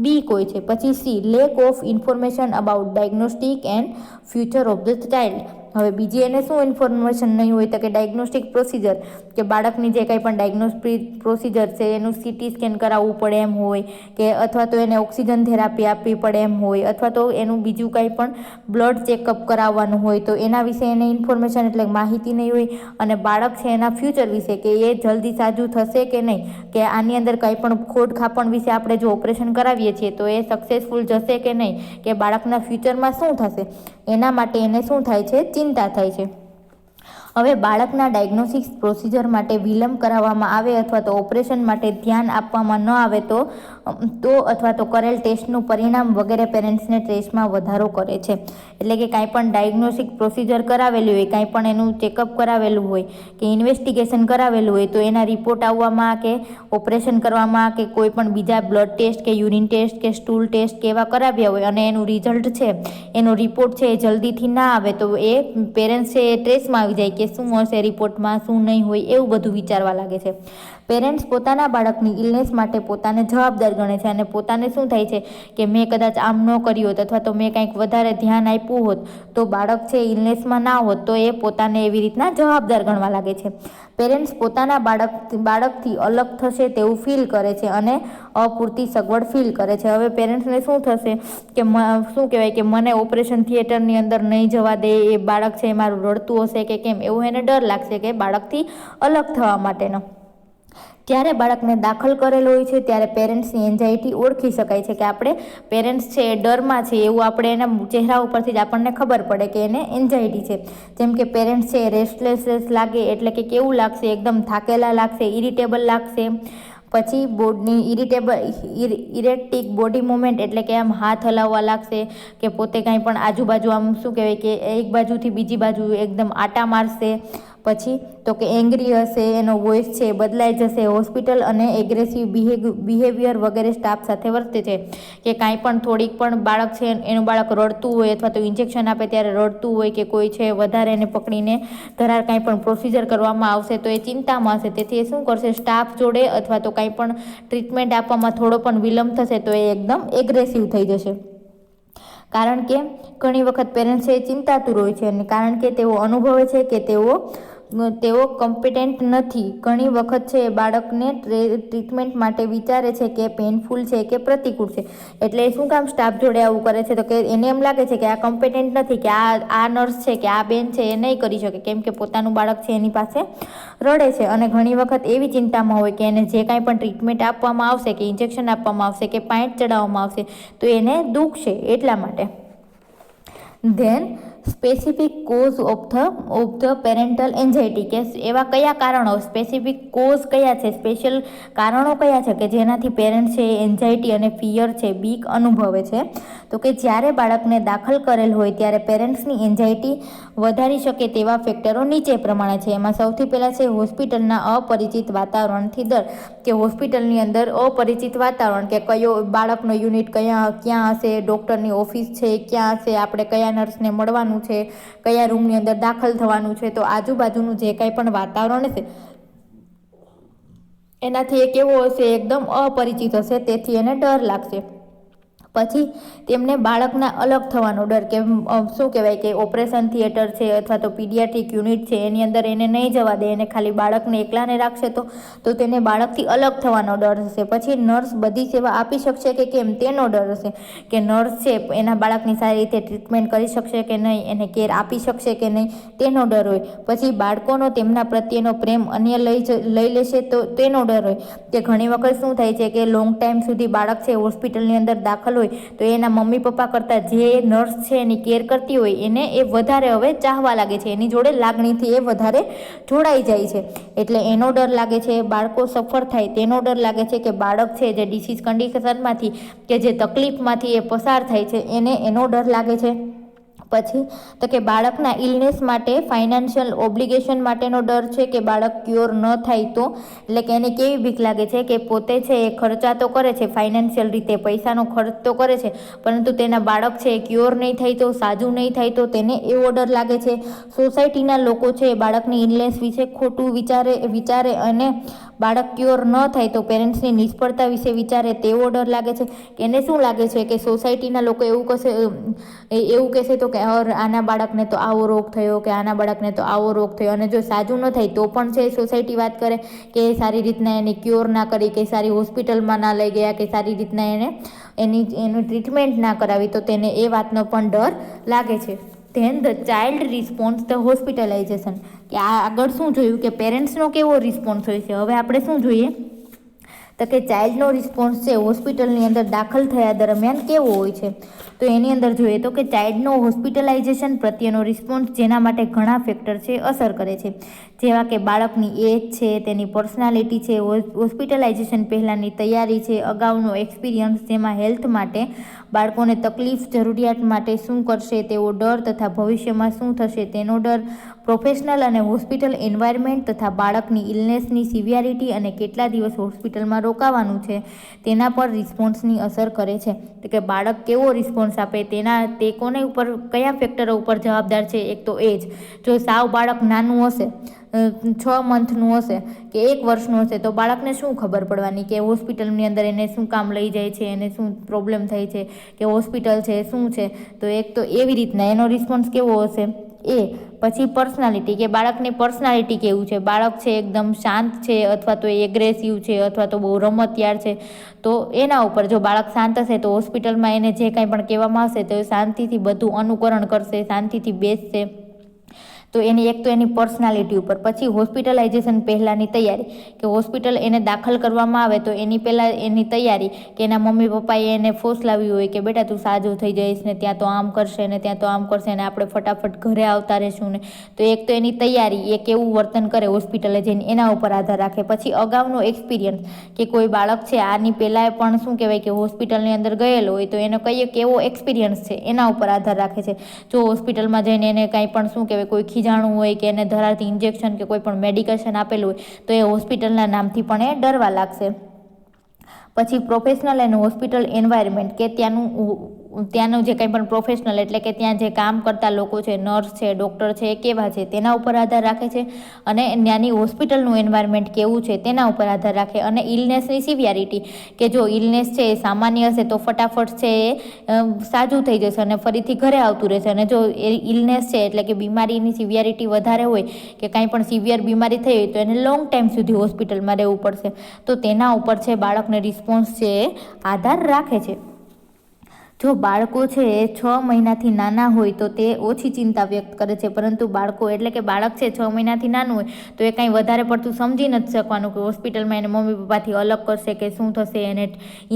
Speaker 1: બીક હોય છે. પછી C, lack of information about diagnostic and future of the child. હવે બીજી એને શું ઇન્ફોર્મેશન નહીં હોય તો કે ડાયગ્નોસ્ટિક પ્રોસિજર, કે બાળકની જે કંઈ પણ ડાયગ્નોસ્ટિક પ્રોસિજર છે એનું સીટી સ્કેન કરાવવું પડે એમ હોય, કે અથવા તો એને ઓક્સિજન થેરાપી આપવી પડે એમ હોય, અથવા તો એનું બીજું કંઈ પણ બ્લડ ચેકઅપ કરાવવાનું હોય, તો એના વિશે એને ઇન્ફોર્મેશન એટલે માહિતી નહીં હોય. અને બાળક છે એના ફ્યુચર વિશે, કે એ જલ્દી સાજું થશે કે નહીં, કે આની અંદર કંઈ પણ ખોડ ખાપણ વિશે આપણે જો ઓપરેશન કરાવીએ છીએ તો એ સક્સેસફુલ જશે કે નહીં, કે બાળકના ફ્યુચરમાં શું થશે, એના માટે એને શું થાય છે, ચિંતા થાય છે. હવે બાળકના ડાયગ્નોસ્ટિક પ્રોસિજર માટે વિલંબ કરાવવામાં આવે અથવા તો ઓપરેશન માટે ધ્યાન આપવામાં ન આવે તો અથવા તો કરેલ ટેસ્ટનું પરિણામ વગેરે પેરેન્ટ્સને સ્ટ્રેસમાં વધારો કરે છે. એટલે કે કાંઈ પણ ડાયગ્નોસ્ટિક પ્રોસિજર કરાવેલી હોય, કાંઈ પણ એનું ચેકઅપ કરાવેલું હોય કે ઇન્વેસ્ટિગેશન કરાવેલું હોય, તો એના રિપોર્ટ આવવામાં કે ઓપરેશન કરવામાં કે કોઈ પણ બીજા બ્લડ ટેસ્ટ કે યુરિન ટેસ્ટ કે સ્ટૂલ ટેસ્ટ કે એવા કરાવ્યા હોય અને એનું રિઝલ્ટ છે, એનો રિપોર્ટ છે એ જલ્દીથી ના આવે તો એ પેરેન્ટ્સ છે એ સ્ટ્રેસમાં આવી જાય કે શું હશે રિપોર્ટમાં, શું નહીં હોય, એવું બધું વિચારવા લાગે છે. પેરેન્ટ્સ પોતાના બાળકની ઇલનેસ માટે પોતાને જવાબદાર ગણે છે અને પોતાને શું થાય છે કે મેં કદાચ આમ ન કર્યું હોત અથવા તો મેં કંઈક વધારે ધ્યાન આપ્યું હોત તો બાળક છે ઇલનેસમાં ના હોત, તો એ પોતાને એવી રીતના જવાબદાર ગણવા લાગે છે. પેરેન્ટ્સ પોતાના બાળકથી અલગ થશે તેવું ફીલ કરે છે અને અપૂરતી સગવડ ફીલ કરે છે. હવે પેરેન્ટ્સને શું થશે કે શું કહેવાય કે મને ઓપરેશન થિયેટરની અંદર નહીં જવા દે, એ બાળક છે મારું રડતું હશે કે કેમ, એવું એને ડર લાગશે કે બાળકથી અલગ થવા માટેનો. જ્યારે બાળકને દાખલ કરેલો હોય છે ત્યારે પેરેન્ટ્સની એન્ઝાયટી ઓળખી શકાય છે કે આપણે પેરેન્ટ્સ છે એ ડરમાં છે એવું આપણે એના ચહેરા ઉપરથી જ આપણને ખબર પડે કે એને એન્ઝાયટી છે. જેમ કે પેરેન્ટ્સ છે રેસ્ટલેસ લાગે એટલે કે કેવું લાગશે, એકદમ થાકેલા લાગશે, ઇરિટેબલ લાગશે. પછી ઇરેક્ટિક બોડી મુવમેન્ટ એટલે કે આમ હાથ હલાવવા લાગશે, કે પોતે કાંઈ પણ આજુબાજુ આમ શું કહેવાય કે એક બાજુથી બીજી બાજુ એકદમ આટા મારશે. પછી તો કે એંગ્રી હશે, એનો વોઇસ છે બદલાઈ જશે, હોસ્પિટલ અને એગ્રેસિવ બિહેવિયર વગેરે સ્ટાફ સાથે વર્તે છે. કે કાંઈ પણ થોડીક પણ બાળક છે એનું બાળક રડતું હોય અથવા તો ઇન્જેક્શન આપે ત્યારે રડતું હોય કે કોઈ છે વધારે એને પકડીને કાંઈ પણ પ્રોસિજર કરવામાં આવશે તો એ ચિંતામાં હશે. તેથી એ શું કરશે, સ્ટાફ જોડે અથવા તો કાંઈ પણ ટ્રીટમેન્ટ આપવામાં થોડો પણ વિલંબ થશે તો એ એકદમ એગ્રેસિવ થઈ જશે. કારણ કે ઘણી વખત પેરેન્ટ્સ એ ચિંતાતુર હોય છે અને કારણ કે તેઓ અનુભવે છે કે તેઓ કમ્પિટેન્ટ નથી. ઘણી વખત છે બાળકને ટ્રીટમેન્ટ માટે વિચારે છે કે પેઇનફુલ છે કે પ્રતિકૂળ છે. એટલે શું કામ સ્ટાફ જોડે આવું કરે છે તો કે એને એમ લાગે છે કે આ કમ્પિટેન્ટ નથી, કે આ નર્સ છે કે આ બેન છે એ નહીં કરી શકે, કેમ કે પોતાનું બાળક છે એની પાસે રડે છે. અને ઘણી વખત એવી ચિંતામાં હોય કે એને જે કાંઈ પણ ટ્રીટમેન્ટ આપવામાં આવશે કે ઇન્જેક્શન આપવામાં આવશે કે પાઇન્ટ ચડાવવામાં આવશે તો એને દુઃખ છે એટલા માટે. Then specific cause of the parental anxiety, કે એવા કયા કારણો, સ્પેસિફિક કોઝ કયા છે, સ્પેશિયલ કારણો કયા છે કે જેનાથી પેરેન્ટ્સ છે એન્ઝાયટી અને ફિયર છે, બીક અનુભવે છે. તો કે જ્યારે બાળકને દાખલ કરેલ હોય ત્યારે પેરેન્ટ્સની એન્ઝાયટી વધારી શકે તેવા ફેક્ટરો નીચે પ્રમાણે છે. એમાં સૌથી પહેલાં છે હોસ્પિટલના અપરિચિત વાતાવરણથી ડર, કે હોસ્પિટલની અંદર અપરિચિત વાતાવરણ, કે કયો બાળકનો યુનિટ ક્યાં હશે, ડૉક્ટરની ઓફિસ છે ક્યાં હશે, આપણે કયા નર્સને મળવાનું છે, કયા રૂમની અંદર દાખલ થવાનું છે, તો આજુબાજુનું જે કાંઈ પણ વાતાવરણ હશે એનાથી એ કેવો હશે, એકદમ અપરિચિત હશે, તેથી એને ડર લાગશે. પછી તેમને બાળકના અલગ થવાનો ડર, કે શું કહેવાય કે ઓપરેશન થિયેટર છે અથવા તો પીડિયાટ્રિક યુનિટ છે એની અંદર એને નહીં જવા દે, એને ખાલી બાળકને એકલાને રાખશે તો તેને બાળકથી અલગ થવાનો ડર હશે. પછી નર્સ બધી સેવા આપી શકશે કે કેમ તેનો ડર હશે, કે નર્સ છે એના બાળકની સારી રીતે ટ્રીટમેન્ટ કરી શકશે કે નહીં, એને કેર આપી શકશે કે નહીં, તેનો ડર હોય. પછી બાળકોનો તેમના પ્રત્યેનો પ્રેમ અન્ય લઈ લેશે તો તેનો ડર હોય, કે ઘણી વખત શું થાય છે કે લોંગ ટાઈમ સુધી બાળક છે હોસ્પિટલની અંદર દાખલ હોય હોય તો એના મમ્મી પપ્પા કરતાં જે નર્સ છે એની કેર કરતી હોય એને એ વધારે હવે ચાહવા લાગે છે, એની જોડે લાગણીથી એ વધારે જોડાઈ જાય છે. એટલે એનો ડર લાગે છે. બાળકો સફળ થાય તેનો ડર લાગે છે કે બાળક છે જે ડિસીઝ કન્ડિશનમાંથી કે જે તકલીફમાંથી એ પસાર થાય છે એનો ડર લાગે છે. પછી તો કે બાળકના ઇલનેસ માટે ફાઇનાન્શિયલ ઓબ્લિગેશન માટેનો ડર છે કે બાળક ક્યોર ન થાય તો, એટલે કે એને કેવી બીક લાગે છે કે પોતે છે એ ખર્ચા તો કરે છે, ફાઇનાન્શિયલ રીતે પૈસાનો ખર્ચ તો કરે છે, પરંતુ તેના બાળક છે એ ક્યોર નહીં થાય તો, સાજું નહીં થાય તો તેને એવો ડર લાગે છે. સોસાયટીના લોકો છે એ બાળકની ઇલનેસ વિશે ખોટું વિચારે અને બાળક ક્યોર ન થાય તો પેરેન્ટ્સની નિષ્ફળતા વિશે વિચારે તેવો ડર લાગે છે. એને શું લાગે છે કે સોસાયટીના લોકો એવું કહેશે તો કે આના બાળકને તો આવો રોગ થયો, કે આના બાળકને તો આવો રોગ થયો, અને જો સાજું ન થાય તો પણ છે સોસાયટી વાત કરે કે સારી રીતના એને ક્યોર ના કરી, કે સારી હોસ્પિટલમાં ના લઈ ગયા, કે સારી રીતના એનું ટ્રીટમેન્ટ ના કરાવી, તો તેને એ વાતનો પણ ડર લાગે છે. Then the child response the hospitalization, કે આગળ શું જોયું કે પેરેન્ટ્સનો કેવો રિસ્પોન્સ હોય છે. હવે આપણે શું જોઈએ તો કે ચાઇલ્ડનો રિસ્પોન્સ છે હોસ્પિટલની અંદર દાખલ થયા દરમિયાન કેવો હોય છે. તો એની અંદર જોઈએ તો કે ચાઇલ્ડનો હોસ્પિટલાઇઝેશન પ્રત્યેનો રિસ્પોન્સ જેના માટે ઘણા ફેક્ટર છે અસર કરે છે, જેવા કે બાળકની એજ છે, તેની પર્સનાલિટી છે, હોસ્પિટલાઇઝેશન પહેલાંની તૈયારી છે, અગાઉનો એક્સપિરિયન્સ જેમાં હેલ્થ માટે બાળકોને તકલીફ, જરૂરિયાત માટે શું કરશે તેવો ડર તથા ભવિષ્યમાં શું થશે તેનો ડર, પ્રોફેશનલ અને હોસ્પિટલ એન્વાયરમેન્ટ તથા બાળકની ઇલનેસની સિવિયારિટી અને કેટલા દિવસ હોસ્પિટલમાં રોકાવાનું છે તેના પર રિસ્પોન્સની અસર કરે છે. તો કે બાળક કેવો રિસ્પોન્સ આપે તે કોને ઉપર, કયા ફેક્ટરો ઉપર જવાબદાર છે. એક તો એજ, જો સાવ બાળક નાનું હશે, 6 મંથનું હશે કે 1 વર્ષનું હશે તો બાળકને શું ખબર પડવાની કે હોસ્પિટલની અંદર એને શું કામ લઈ જાય છે, એને શું પ્રોબ્લેમ થાય છે, કે હોસ્પિટલ છે શું છે. તો એક તો એવી રીતના એનો રિસ્પોન્સ કેવો હશે એ. પછી પર્સનાલિટી, કે બાળકની પર્સનાલિટી કેવું છે, બાળક છે એકદમ શાંત છે અથવા તો એગ્રેસિવ છે અથવા તો બહુ રમતિયાળ છે. તો એના ઉપર જો બાળક શાંત હશે તો હોસ્પિટલમાં એને જે કાંઈ પણ કહેવામાં આવશે તો એ શાંતિથી બધું અનુકરણ કરશે, શાંતિથી બેસશે. તો એની પર્સનાલિટી ઉપર. પછી હોસ્પિટલાઇઝેશન પહેલાંની તૈયારી, કે હોસ્પિટલ એને દાખલ કરવામાં આવે તો એની પહેલાં એની તૈયારી, કે એના મમ્મી પપ્પાએ એને ફોસલાવ્યું હોય કે બેટા તું સાજો થઈ જઈશ ને, ત્યાં તો આમ કરશે ને, ત્યાં તો આમ કરશે ને, આપણે ફટાફટ ઘરે આવતા રહીશું ને. તો એક તો એની તૈયારી, એ કેવું વર્તન કરે હોસ્પિટલે જઈને એના ઉપર આધાર રાખે. પછી અગાઉનો એક્સપિરિયન્સ, કે કોઈ બાળક છે આની પહેલાં પણ શું કહેવાય કે હોસ્પિટલની અંદર ગયેલો હોય તો એનો કેવો એક્સપિરિયન્સ છે એના ઉપર આધાર રાખે છે. જો હોસ્પિટલમાં જઈને એને કાંઈ પણ શું કહેવાય કોઈ ખીજાણું હોય કે એને ધરારથી ઇન્જેક્શન કે કોઈ પણ મેડિકેશન આપેલું હોય તો એ હોસ્પિટલના નામથી પણ એ ડરવા લાગશે. પછી પ્રોફેશનલ અને હોસ્પિટલ એન્વાયરમેન્ટ, કે ત્યાંનું જે કંઈ પણ પ્રોફેશનલ એટલે કે ત્યાં જે કામ કરતા લોકો છે, નર્સ છે, ડૉક્ટર છે, એ કેવા છે તેના ઉપર આધાર રાખે છે. અને ત્યાંની હોસ્પિટલનું એન્વાયરમેન્ટ કેવું છે તેના ઉપર આધાર રાખે. અને ઇલનેસની સિવિયારિટી, કે જો ઇલનેસ છે એ સામાન્ય હશે તો ફટાફટ છે એ સાજું થઈ જશે અને ફરીથી ઘરે આવતું રહેશે. અને જો એ ઇલનેસ છે એટલે કે બીમારીની સિવિયારિટી વધારે હોય કે કાંઈ પણ સિવિયર બીમારી થઈ હોય તો એને લોંગ ટાઈમ સુધી હોસ્પિટલમાં રહેવું પડશે. તો તેના ઉપર છે બાળકને રિસ્પોન્સ છે એ આધાર રાખે છે. જો બાળકો છે એ 6 મહિનાથી નાના હોય તો તે ઓછી ચિંતા વ્યક્ત કરે છે, પરંતુ બાળકો એટલે કે બાળક છે 6 મહિનાથી નાનું હોય તો એ કાંઈ વધારે પડતું સમજી નથી શકવાનું કે હોસ્પિટલમાં એને મમ્મી પપ્પાથી અલગ કરશે કે શું થશે, એને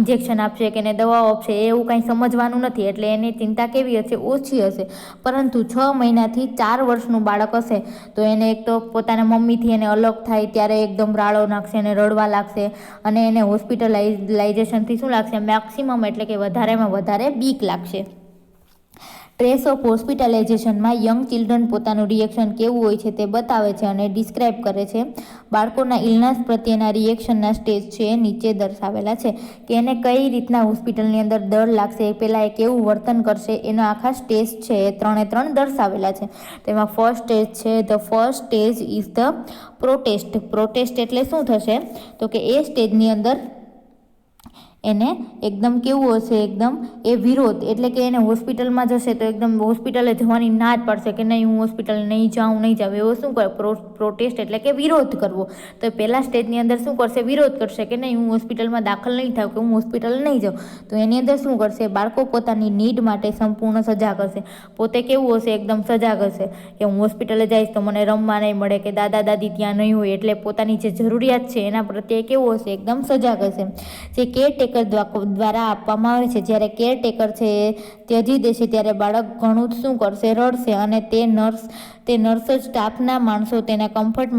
Speaker 1: ઇન્જેક્શન આપશે કે એને દવાઓ આપશે, એવું કાંઈ સમજવાનું નથી. એટલે એની ચિંતા કેવી હશે, ઓછી હશે. પરંતુ 6 મહિનાથી 4 વર્ષનું બાળક હશે તો એને એક તો પોતાના મમ્મીથી એને અલગ થાય ત્યારે એકદમ રાળો નાખશે અને રડવા લાગશે. અને એને હોસ્પિટલાઇઝેશનથી શું લાગશે, મેક્સિમમ એટલે કે વધારેમાં વધારે બીક લાગશે. ટ્રેસ ઓફ હોસ્પિટલાઇઝેશનમાં યંગ ચિલ્ડ્રન પોતાનું રિએક્શન કેવું હોય છે તે બતાવે છે અને ડિસ્ક્રાઇબ કરે છે. બાળકોના ઇલનેસ પ્રત્યેના રિએક્શનના સ્ટેજ છે એ નીચે દર્શાવેલા છે, કે એને કઈ રીતના હોસ્પિટલની અંદર ડર લાગશે, એ પહેલાં એ કેવું વર્તન કરશે, એનો આખા સ્ટેજ છે એ 3 દર્શાવેલા છે. તેમાં ફર્સ્ટ સ્ટેજ છે, the first stage is the protest. Protest એટલે શું થશે તો કે એ સ્ટેજની અંદર એને એકદમ કેવું હશે, એકદમ એ વિરોધ, એટલે કે એને હોસ્પિટલમાં જશે તો એકદમ હોસ્પિટલે જવાની ના જ પાડશે કે નહીં હું હોસ્પિટલ નહીં જાઉં. એવો શું કરે, પ્રોટેસ્ટ એટલે કે વિરોધ કરવો. તો પહેલા સ્ટેજની અંદર શું કરશે, વિરોધ કરશે કે નહીં હું હોસ્પિટલમાં દાખલ નહીં થાઉં, કે હું હોસ્પિટલ નહીં જાઉં. તો એની અંદર શું કરશે, બાળકો પોતાની નીડ માટે સંપૂર્ણ સજાગ હશે. પોતે કેવું હશે, એકદમ સજાગ હશે કે હું હોસ્પિટલે જઈશ તો મને રમવા નહીં મળે, કે દાદા દાદી ત્યાં નહીં હોય. એટલે પોતાની જે જરૂરિયાત છે એના પ્રત્યે કેવું હશે, એકદમ સજાગ હશે. જે કેરટેકર કેરટેકર દ્વારા આપવામાં આવે છે. જ્યારે કેરટેકર છે એ ત્યજી દેશે ત્યારે બાળક ઘણું શું કરશે, રડશે. અને તે નર્સ જ સ્ટાફના માણસો તેના કમ્ફર્ટ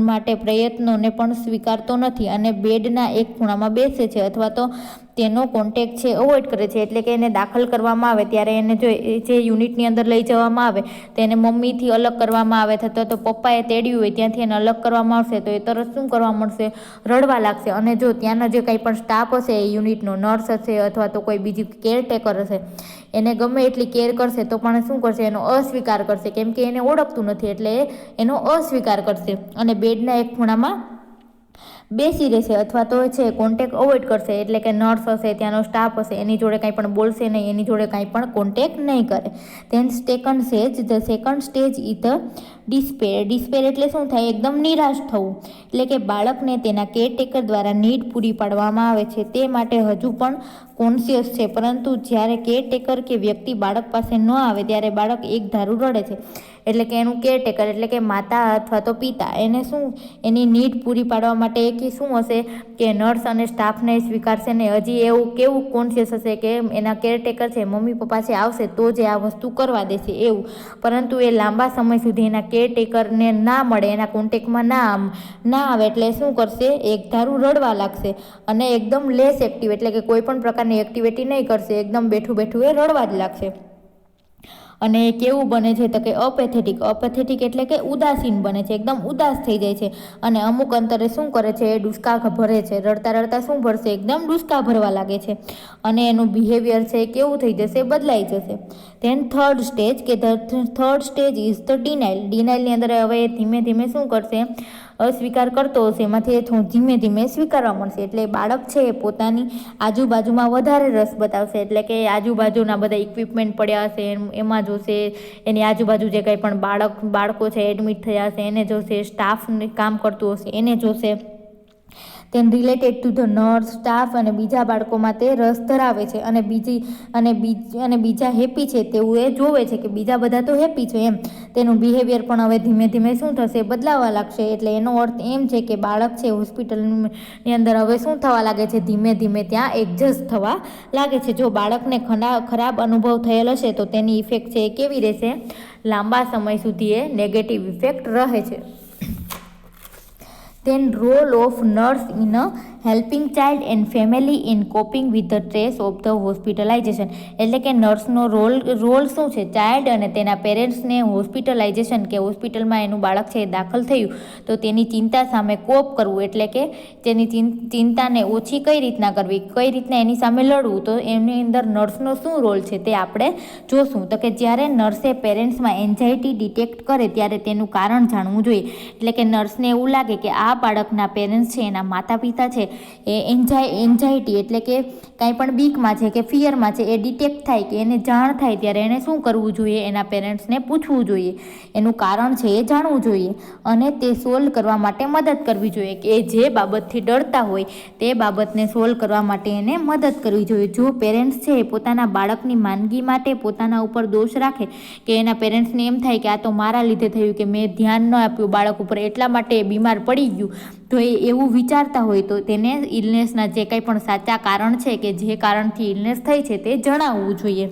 Speaker 1: માટે પ્રયત્નોને પણ સ્વીકારતો નથી અને બેડના એક ખૂણામાં બેસે છે અથવા તો તેનો કોન્ટેક્ટ છે અવોઇડ કરે છે. એટલે કે એને દાખલ કરવામાં આવે ત્યારે એને જો જે યુનિટની અંદર લઈ જવામાં આવે તો એને મમ્મીથી અલગ કરવામાં આવે અથવા તો પપ્પાએ તેડ્યું હોય ત્યાંથી એને અલગ કરવામાં આવશે તો એ તરત શું કરવા મળશે, રડવા લાગશે. અને જો ત્યાંનો જે કંઈ પણ સ્ટાફ હશે એ યુનિટનો, નર્સ હશે અથવા તો કોઈ બીજી કેરટેકર હશે, એને ગમે એટલી કેર કરશે તો પણ શું કરશે, એનો અસ્વીકાર કરશે. કેમ કે એને ઓળખતું નથી એટલે એનો અસ્વીકાર કરશે અને બેડના એક ખૂણામાં બેસી રહેશે અથવા તો છે કોન્ટેક્ટ અવોઇડ કરશે. એટલે કે નર્સ હશે, ત્યાંનો સ્ટાફ હશે, એની જોડે કાંઈ પણ બોલશે નહીં, એની જોડે કાંઈ પણ કોન્ટેક્ટ નહીં કરે. Than second stage is the despair એટલે શું થાય, એકદમ નિરાશ થવું. એટલે કે બાળકને તેના કેરટેકર દ્વારા નીડ પૂરી પાડવામાં આવે છે, તે માટે હજુ પણ કોન્શિયસ છે, પરંતુ જ્યારે કેરટેકર કે વ્યક્તિ બાળક પાસે ન આવે ત્યારે બાળક એક ધારું રડે છે. એટલે કે એનું કેરટેકર એટલે કે માતા અથવા તો પિતા એને શું, એની નીડ પૂરી પાડવા માટે કે શું હશે કે નર્સ અને સ્ટાફને સ્વીકારશે ને. હજી એવું કેવું કોન્શિયસ હશે કે એના કેરટેકર છે, મમ્મી પપ્પા છે આવશે તો જ આ વસ્તુ કરવા દેશે એવું. પરંતુ એ લાંબા સમય સુધી એના કેરટેકરને ના મળે, એના કોન્ટેક્ટમાં ના આવે એટલે શું કરશે, એક ધારું રડવા લાગશે અને એકદમ લેસ એક્ટિવ એટલે કે કોઈ પણ પ્રકારની એક્ટિવિટી નહીં કરશે, એકદમ બેઠું એ રડવા જ લાગશે. અને કેવું બને છે તો કે અપેથેટિક એટલે કે ઉદાસીન બને છે, એકદમ ઉદાસ થઈ જાય છે અને અમુક અંતરે શું કરે છે, એ ડુસકા ભરે છે. રડતા શું ભરશે, એકદમ ડુસકા ભરવા લાગે છે અને એનું બિહેવિયર છે કેવું થઈ જશે, બદલાઈ જશે. Then third stage is the ડિનાઇલની અંદર હવે ધીમે શું કરશે, અસ્વીકાર કરતો હશે એમાંથી ધીમે સ્વીકારવા મળશે. એટલે બાળક છે એ પોતાની આજુબાજુમાં વધારે રસ બતાવશે. એટલે કે આજુબાજુના બધા ઇક્વિપમેન્ટ પડ્યા હશે એમાં જોશે, એની આજુબાજુ જે કંઈ પણ બાળકો છે એડમિટ થયા હશે એને જોશે, સ્ટાફ કામ કરતું હશે એને જોશે. તેન related to the nurse, staff અને બીજા બાળકોમાં તે રસ ધરાવે છે અને બીજા હેપી છે તેવું એ જોવે છે કે બીજા બધા તો હેપી છે એમ. તેનું બિહેવિયર પણ હવે ધીમે શું થશે, બદલાવા લાગશે. એટલે એનો અર્થ એમ છે કે બાળક છે હોસ્પિટલની અંદર હવે શું થવા લાગે છે, ધીમે ત્યાં એડજસ્ટ થવા લાગે છે. જો બાળકને ખરાબ અનુભવ થયેલ હશે તો તેની ઇફેક્ટ છે એ કેવી રહેશે, લાંબા સમય સુધી એ નેગેટિવ ઇફેક્ટ રહે છે. Then role of nurse in helping child and family in coping with the stress of the hospitalization. એટલે કે નર્સનો રોલ શું છે, ચાઇલ્ડ અને તેના પેરેન્ટ્સને હોસ્પિટલાઇઝેશન કે હોસ્પિટલમાં એનું બાળક છે દાખલ થયું તો તેની ચિંતા સામે કોપ કરવું. એટલે કે તેની ચિંતાને ઓછી કઈ રીતના કરવી, કઈ રીતના એની સામે લડવું, તો એની અંદર નર્સનો શું રોલ છે તે આપણે જોશું. તો કે જ્યારે નર્સે પેરેન્ટ્સમાં એન્ઝાયટી ડિટેક્ટ કરે ત્યારે તેનું કારણ જાણવું જોઈએ. એટલે કે નર્સને એવું લાગે કે આ બાળકના પેરેન્ટ્સ છે, એના માતા પિતા છે એ એન્ઝાયટી એટલે કે કાંઈ પણ બીકમાં છે કે ફિયરમાં છે એ ડિટેક્ટ થાય કે એને જાણ થાય ત્યારે એને શું કરવું જોઈએ, એના પેરેન્ટ્સને પૂછવું જોઈએ, એનું કારણ છે એ જાણવું જોઈએ અને તે સોલ્વ કરવા માટે મદદ કરવી જોઈએ. કે એ જે બાબતથી ડરતા હોય તે બાબતને સોલ્વ કરવા માટે એને મદદ કરવી જોઈએ. જો પેરેન્ટ્સ છે એ પોતાના બાળકની માંદગી માટે પોતાના ઉપર દોષ રાખે કે એના પેરેન્ટ્સને એમ થાય કે આ તો મારા લીધે થયું કે મેં ધ્યાન ન આપ્યું બાળક ઉપર એટલા માટે એ બીમાર પડી ગયું, તો એ એવું વિચારતા હોય તો તેને ઇલનેસના જે કંઈ પણ સાચા કારણ છે કે જે કારણથી ઇલનેસ થઈ છે તે જણાવવું જોઈએ.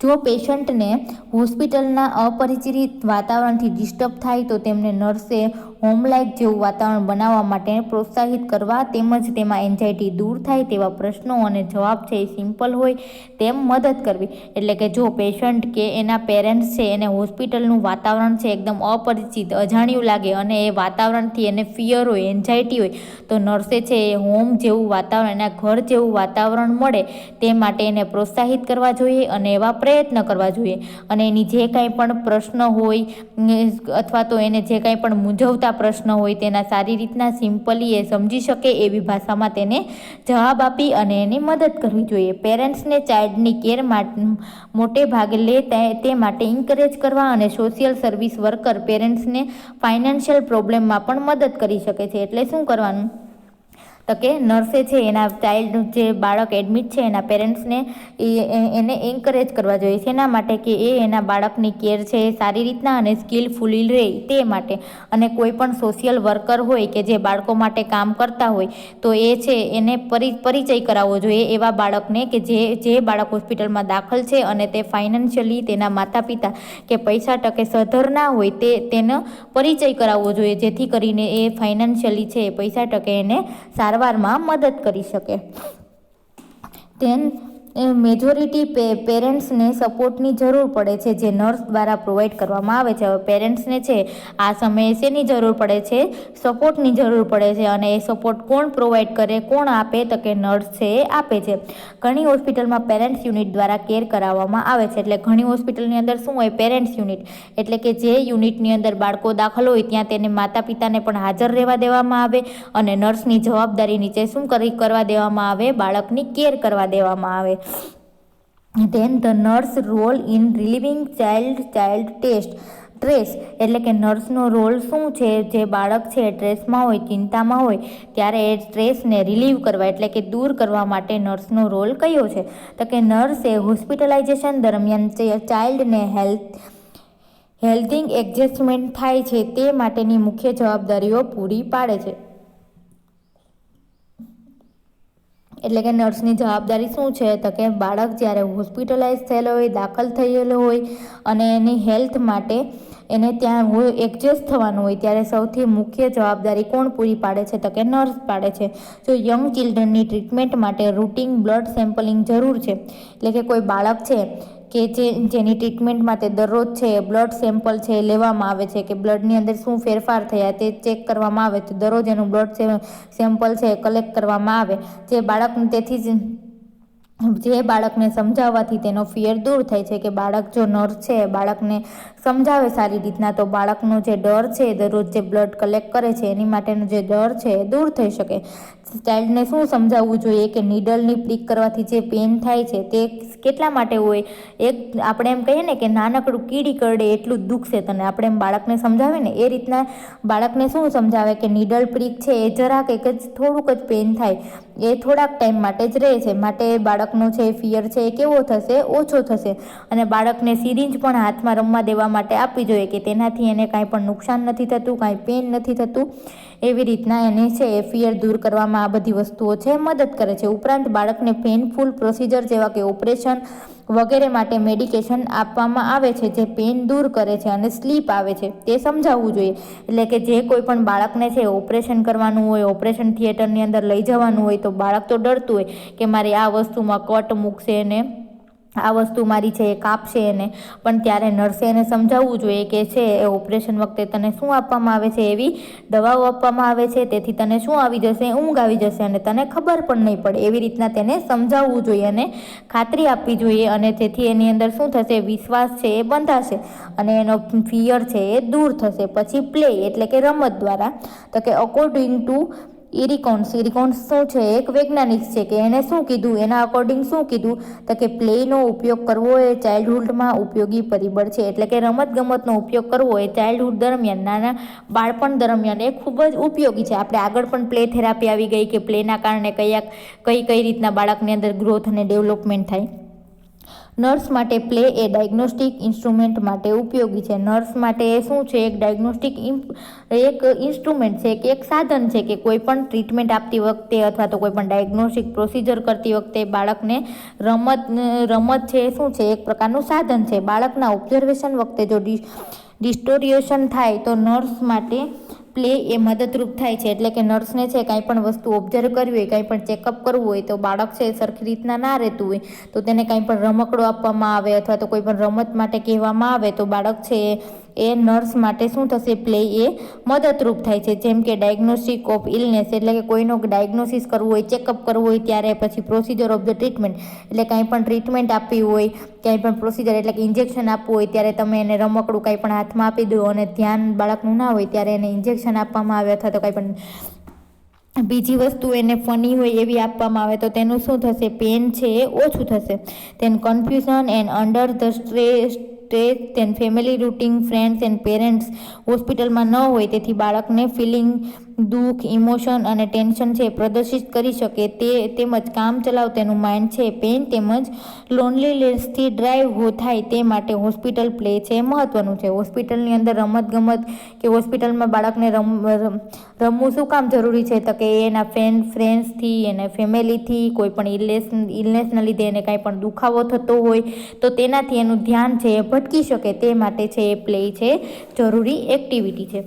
Speaker 1: જો પેશન્ટને હોસ્પિટલના અપરિચિત વાતાવરણથી ડિસ્ટર્બ થાય તો તેમને નર્સે હોમલાઇક જેવું વાતાવરણ બનાવવા માટે પ્રોત્સાહિત કરવા તેમજ તેમાં એન્ઝાયટી દૂર થાય તેવા પ્રશ્નો અને જવાબ છે એ સિમ્પલ હોય તેમ મદદ કરવી. એટલે કે જો પેશન્ટ કે એના પેરેન્ટ્સ છે એને હોસ્પિટલનું વાતાવરણ છે એકદમ અપરિચિત, અજાણ્યું લાગે અને એ વાતાવરણથી એને ફિયર હોય, એન્ઝાયટી હોય તો નર્સે છે એ હોમ જેવું વાતાવરણ, એના ઘર જેવું વાતાવરણ મળે તે માટે એને પ્રોત્સાહિત કરવા જોઈએ અને એવા પ્રયત્ન કરવા જોઈએ. અને એની જે કાંઈ પણ પ્રશ્ન હોય અથવા તો એને જે કાંઈ પણ મૂંઝવતા પ્રશ્ન હોય તેના સારી રીતના સિમ્પલી એ સમજી શકે એવી ભાષામાં તેને જવાબ આપી અને એની મદદ કરવી જોઈએ. પેરેન્ટ્સને ચાઇલ્ડની કેર મોટે ભાગે લે તે માટે ઇન્કરેજ કરવા અને સોશિયલ સર્વિસ વર્કર પેરેન્ટ્સને ફાઇનાન્શિયલ પ્રોબ્લેમમાં પણ મદદ કરી શકે છે. એટલે શું કરવાનું, તો કે નર્સે છે એના ચાઇલ્ડ જે બાળક એડમિટ છે એના પેરેન્ટ્સને એને એન્કરેજ કરવા જોઈએ. શેના માટે? કે એના બાળકની કેર છે એ સારી રીતના અને સ્કિલફુલી રહે તે માટે. અને કોઈ પણ સોશિયલ વર્કર હોય કે જે બાળકો માટે કામ કરતા હોય તો એ છે એને પરિચય કરાવવો જોઈએ એવા બાળકને કે જે બાળક હોસ્પિટલમાં દાખલ છે અને તે ફાઇનાન્શિયલી તેના માતા પિતા કે પૈસા ટકે સધ્ધર ના હોય તેનો પરિચય કરાવવો જોઈએ, જેથી કરીને એ ફાઇનાન્શિયલી છે પૈસા ટકે એને સારવારમાં મદદ કરી શકે. મેજોરિટી પેરેન્ટ્સને સપોર્ટની જરૂર પડે છે જે નર્સ દ્વારા પ્રોવાઈડ કરવામાં આવે છે. હવે પેરેન્ટ્સને છે આ સમયે શેની જરૂર પડે છે? સપોર્ટની જરૂર પડે છે. અને એ સપોર્ટ કોણ પ્રોવાઈડ કરે, કોણ આપે? તો કે નર્સ છે એ આપે છે. ઘણી હોસ્પિટલમાં પેરેન્ટ્સ યુનિટ દ્વારા કેર કરાવવામાં આવે છે. એટલે ઘણી હોસ્પિટલની અંદર શું હોય? Parents unit. એટલે કે જે યુનિટની અંદર બાળકો દાખલ હોય ત્યાં તેને માતા પિતાને પણ હાજર રહેવા દેવામાં આવે અને નર્સની જવાબદારી નીચે શું કરવા દેવામાં આવે? બાળકની કેર કરવા દેવામાં આવે. Then the nurse role in relieving child stress. એટલે કે નર્સનો રોલ શું છે? જે બાળક છે સ્ટ્રેસમાં હોય, ચિંતામાં હોય ત્યારે એ સ્ટ્રેસને રિલીવ કરવા એટલે કે દૂર કરવા માટે નર્સનો રોલ કયો છે? તો કે નર્સે હોસ્પિટલાઇઝેશન દરમિયાન ચાઇલ્ડને હેલ્થિંગ એડજસ્ટમેન્ટ થાય છે તે માટેની મુખ્ય જવાબદારીઓ પૂરી પાડે છે. એટલે કે નર્સની જવાબદારી શું છે? તો કે બાળક જ્યારે હોસ્પિટલાઇઝ થયેલો હોય, દાખલ થયેલો હોય અને એની હેલ્થ માટે એને ત્યાં એડજસ્ટ થવાનું હોય ત્યારે સૌથી મુખ્ય જવાબદારી કોણ પૂરી પાડે છે? તો કે નર્સ પાડે છે. જો યંગ ચિલ્ડ્રનની ટ્રીટમેન્ટ માટે રૂટીન બ્લડ સેમ્પલિંગ જરૂર છે. એટલે કે કોઈ બાળક છે કે જેની ટ્રીટમેન્ટ માટે દરરોજ છે બ્લડ સેમ્પલ છે લેવામાં આવે છે કે બ્લડની અંદર શું ફેરફાર થયા તે ચેક કરવામાં આવે તો દરરોજ એનું બ્લડ સેમ્પલ છે કલેક્ટ કરવામાં આવે. જે બાળકને સમજાવવાથી તેનો ફિયર દૂર થાય છે કે બાળક જો નર્સ છે બાળકને સમજાવે સારી રીતના તો બાળકનો જે ડર છે દરરોજ જે બ્લડ કલેક્ટ કરે છે એની માટેનો જે ડર છે એ દૂર થઈ શકે. ચાઇલ્ડને શું સમજાવવું જોઈએ કે નીડલની પ્રિક કરવાથી જે પેન થાય છે તે કેટલા માટે હોય? આપણે એમ કહીએ ને કે નાનકડું કીડી કરડે એટલું જ દુખશે તને, આપણે એમ બાળકને સમજાવે ને એ રીતના બાળકને શું સમજાવે કે નીડલ પ્રિક છે એ જરાક થોડુંક જ પેન થાય, એ થોડાક ટાઈમ માટે જ રહે છે. માટે બાળકનો છે ફિયર છે એ કેવો થશે? ઓછો થશે. અને બાળકને સિરિંજ પણ હાથમાં રમવા દેવા માટે આપવી જોઈએ કે તેનાથી એને કાંઈ પણ નુકસાન નથી થતું, કાંઈ પેન નથી થતું. એવી રીતના એને છે એ ફિયર દૂર કરવામાં આ બધી વસ્તુઓ છે મદદ કરે છે. ઉપરાંત બાળકને પેનફુલ પ્રોસિજર જેવા કે ઓપરેશન વગેરે માટે મેડિકેશન આપવામાં આવે છે જે પેન દૂર કરે છે અને સ્લીપ આવે છે તે સમજાવવું જોઈએ. એટલે કે જે કોઈ પણ બાળકને છે ઓપરેશન કરવાનું હોય, ઓપરેશન થિયેટરની અંદર લઈ જવાનું હોય તો બાળક તો ડરતું હોય કે મારી આ વસ્તુમાં કટ મૂકશે ને આ વસ્તુ મારી છે એ કાપશે એને, પણ ત્યારે નર્સે એને સમજાવવું જોઈએ કે છે એ ઓપરેશન વખતે તને શું આપવામાં આવે છે? એવી દવાઓ આપવામાં આવે છે તેથી તને શું આવી જશે? ઊંઘ આવી જશે અને તને ખબર પણ નહીં પડે. એવી રીતના તેને સમજાવવું જોઈએ અને ખાતરી આપવી જોઈએ અને જેથી એની અંદર શું થશે? વિશ્વાસ છે એ બંધાશે અને એનો ફિયર છે એ દૂર થશે. પછી પ્લે એટલે કે રમત દ્વારા. તો કે અકોર્ડિંગ ટુ ઇરિકોન્સ શું છે? એક વૈજ્ઞાનિક છે કે એને શું કીધું? એના અકોર્ડિંગ શું કીધું? તો કે પ્લેનો ઉપયોગ કરવો એ ચાઇલ્ડહુડમાં ઉપયોગી પરિબળ છે. એટલે કે રમતગમતનો ઉપયોગ કરવો એ ચાઇલ્ડહુડ દરમિયાન, નાના બાળપણ દરમિયાન એ ખૂબ જ ઉપયોગી છે. આપણે આગળ પણ પ્લે થેરાપી આવી ગઈ કે પ્લેના કારણે કઈ રીતના બાળકની અંદર ગ્રોથ અને ડેવલપમેન્ટ થાય. નર્સ માટે પ્લે એ ડાયગ્નોસ્ટિક ઇન્સ્ટ્રુમેન્ટ માટે ઉપયોગી છે. નર્સ માટે એ શું છે? એક ડાયગ્નોસ્ટિક એક ઇન્સ્ટ્રુમેન્ટ છે કે એક સાધન છે કે કોઈ પણ ટ્રીટમેન્ટ આપતી વખતે અથવા તો કોઈ પણ ડાયગ્નોસ્ટિક પ્રોસિજર કરતી વખતે બાળકને રમત છે એ શું છે? એક પ્રકારનું સાધન છે. બાળકના ઓબ્ઝર્વેશન વખતે જો ડિસ્ટોરિયેશન થાય તો નર્સ માટે પ્લે એ મદદરૂપ થાય છે. એટલે કે નર્સને છે કાંઈ પણ વસ્તુ ઓબ્ઝર્વ કરવી હોય, કાંઈ પણ ચેકઅપ કરવું હોય તો બાળક છે સરખી રીતના ના રહેતું હોય તો તેને કાંઈ પણ રમકડું આપવામાં આવે અથવા તો કોઈ પણ રમત માટે કહેવામાં આવે તો બાળક છે એ નર્સ માટે શું થશે? પ્લે એ મદદરૂપ થાય છે. જેમ કે ડાયગ્નોસ્ટિક ઓફ ઇલનેસ એટલે કે કોઈનો ડાયગ્નોસિસ કરવું હોય, ચેકઅપ કરવું હોય ત્યારે પછી પ્રોસિજર ઓફ ધ ટ્રીટમેન્ટ એટલે કાંઈ પણ ટ્રીટમેન્ટ આપવી હોય, ક્યાંય પણ પ્રોસિજર એટલે કે ઇન્જેક્શન આપવું હોય ત્યારે તમે એને રમકડું કાંઈ પણ હાથમાં આપી દો અને ધ્યાન બાળકનું ના હોય ત્યારે એને ઇન્જેક્શન આપવામાં આવે અથવા તો કાંઈ પણ બીજી વસ્તુ એને ફની હોય એવી આપવામાં આવે તો તેનું શું થશે? પેન છે એ ઓછું થશે. Then confusion and under the stress then family routine, friends and parents હોસ્પિટલમાં ન હોય તેથી બાળકને ફિલિંગ દુઃખ, ઇમોશન અને ટેન્શન છે પ્રદર્શિત કરી શકે તેમજ કામ ચલાવ તેનું માઇન્ડ છે પેઇન તેમજ લોનલીનેસથી ડ્રાઈવ થાય તે માટે હોસ્પિટલ પ્લે છે મહત્વનું છે. હોસ્પિટલની અંદર રમતગમત કે હોસ્પિટલમાં બાળકને રમવું શું કામ જરૂરી છે તો કે એના ફ્રેન્ડ્સથી, એના ફેમિલીથી, કોઈ પણ ઇલનેસના લીધે એને કાંઈ પણ દુખાવો થતો હોય તો તેનાથી એનું ધ્યાન છે એ ભટકી શકે તે માટે છે એ પ્લે છે જરૂરી એક્ટિવિટી છે.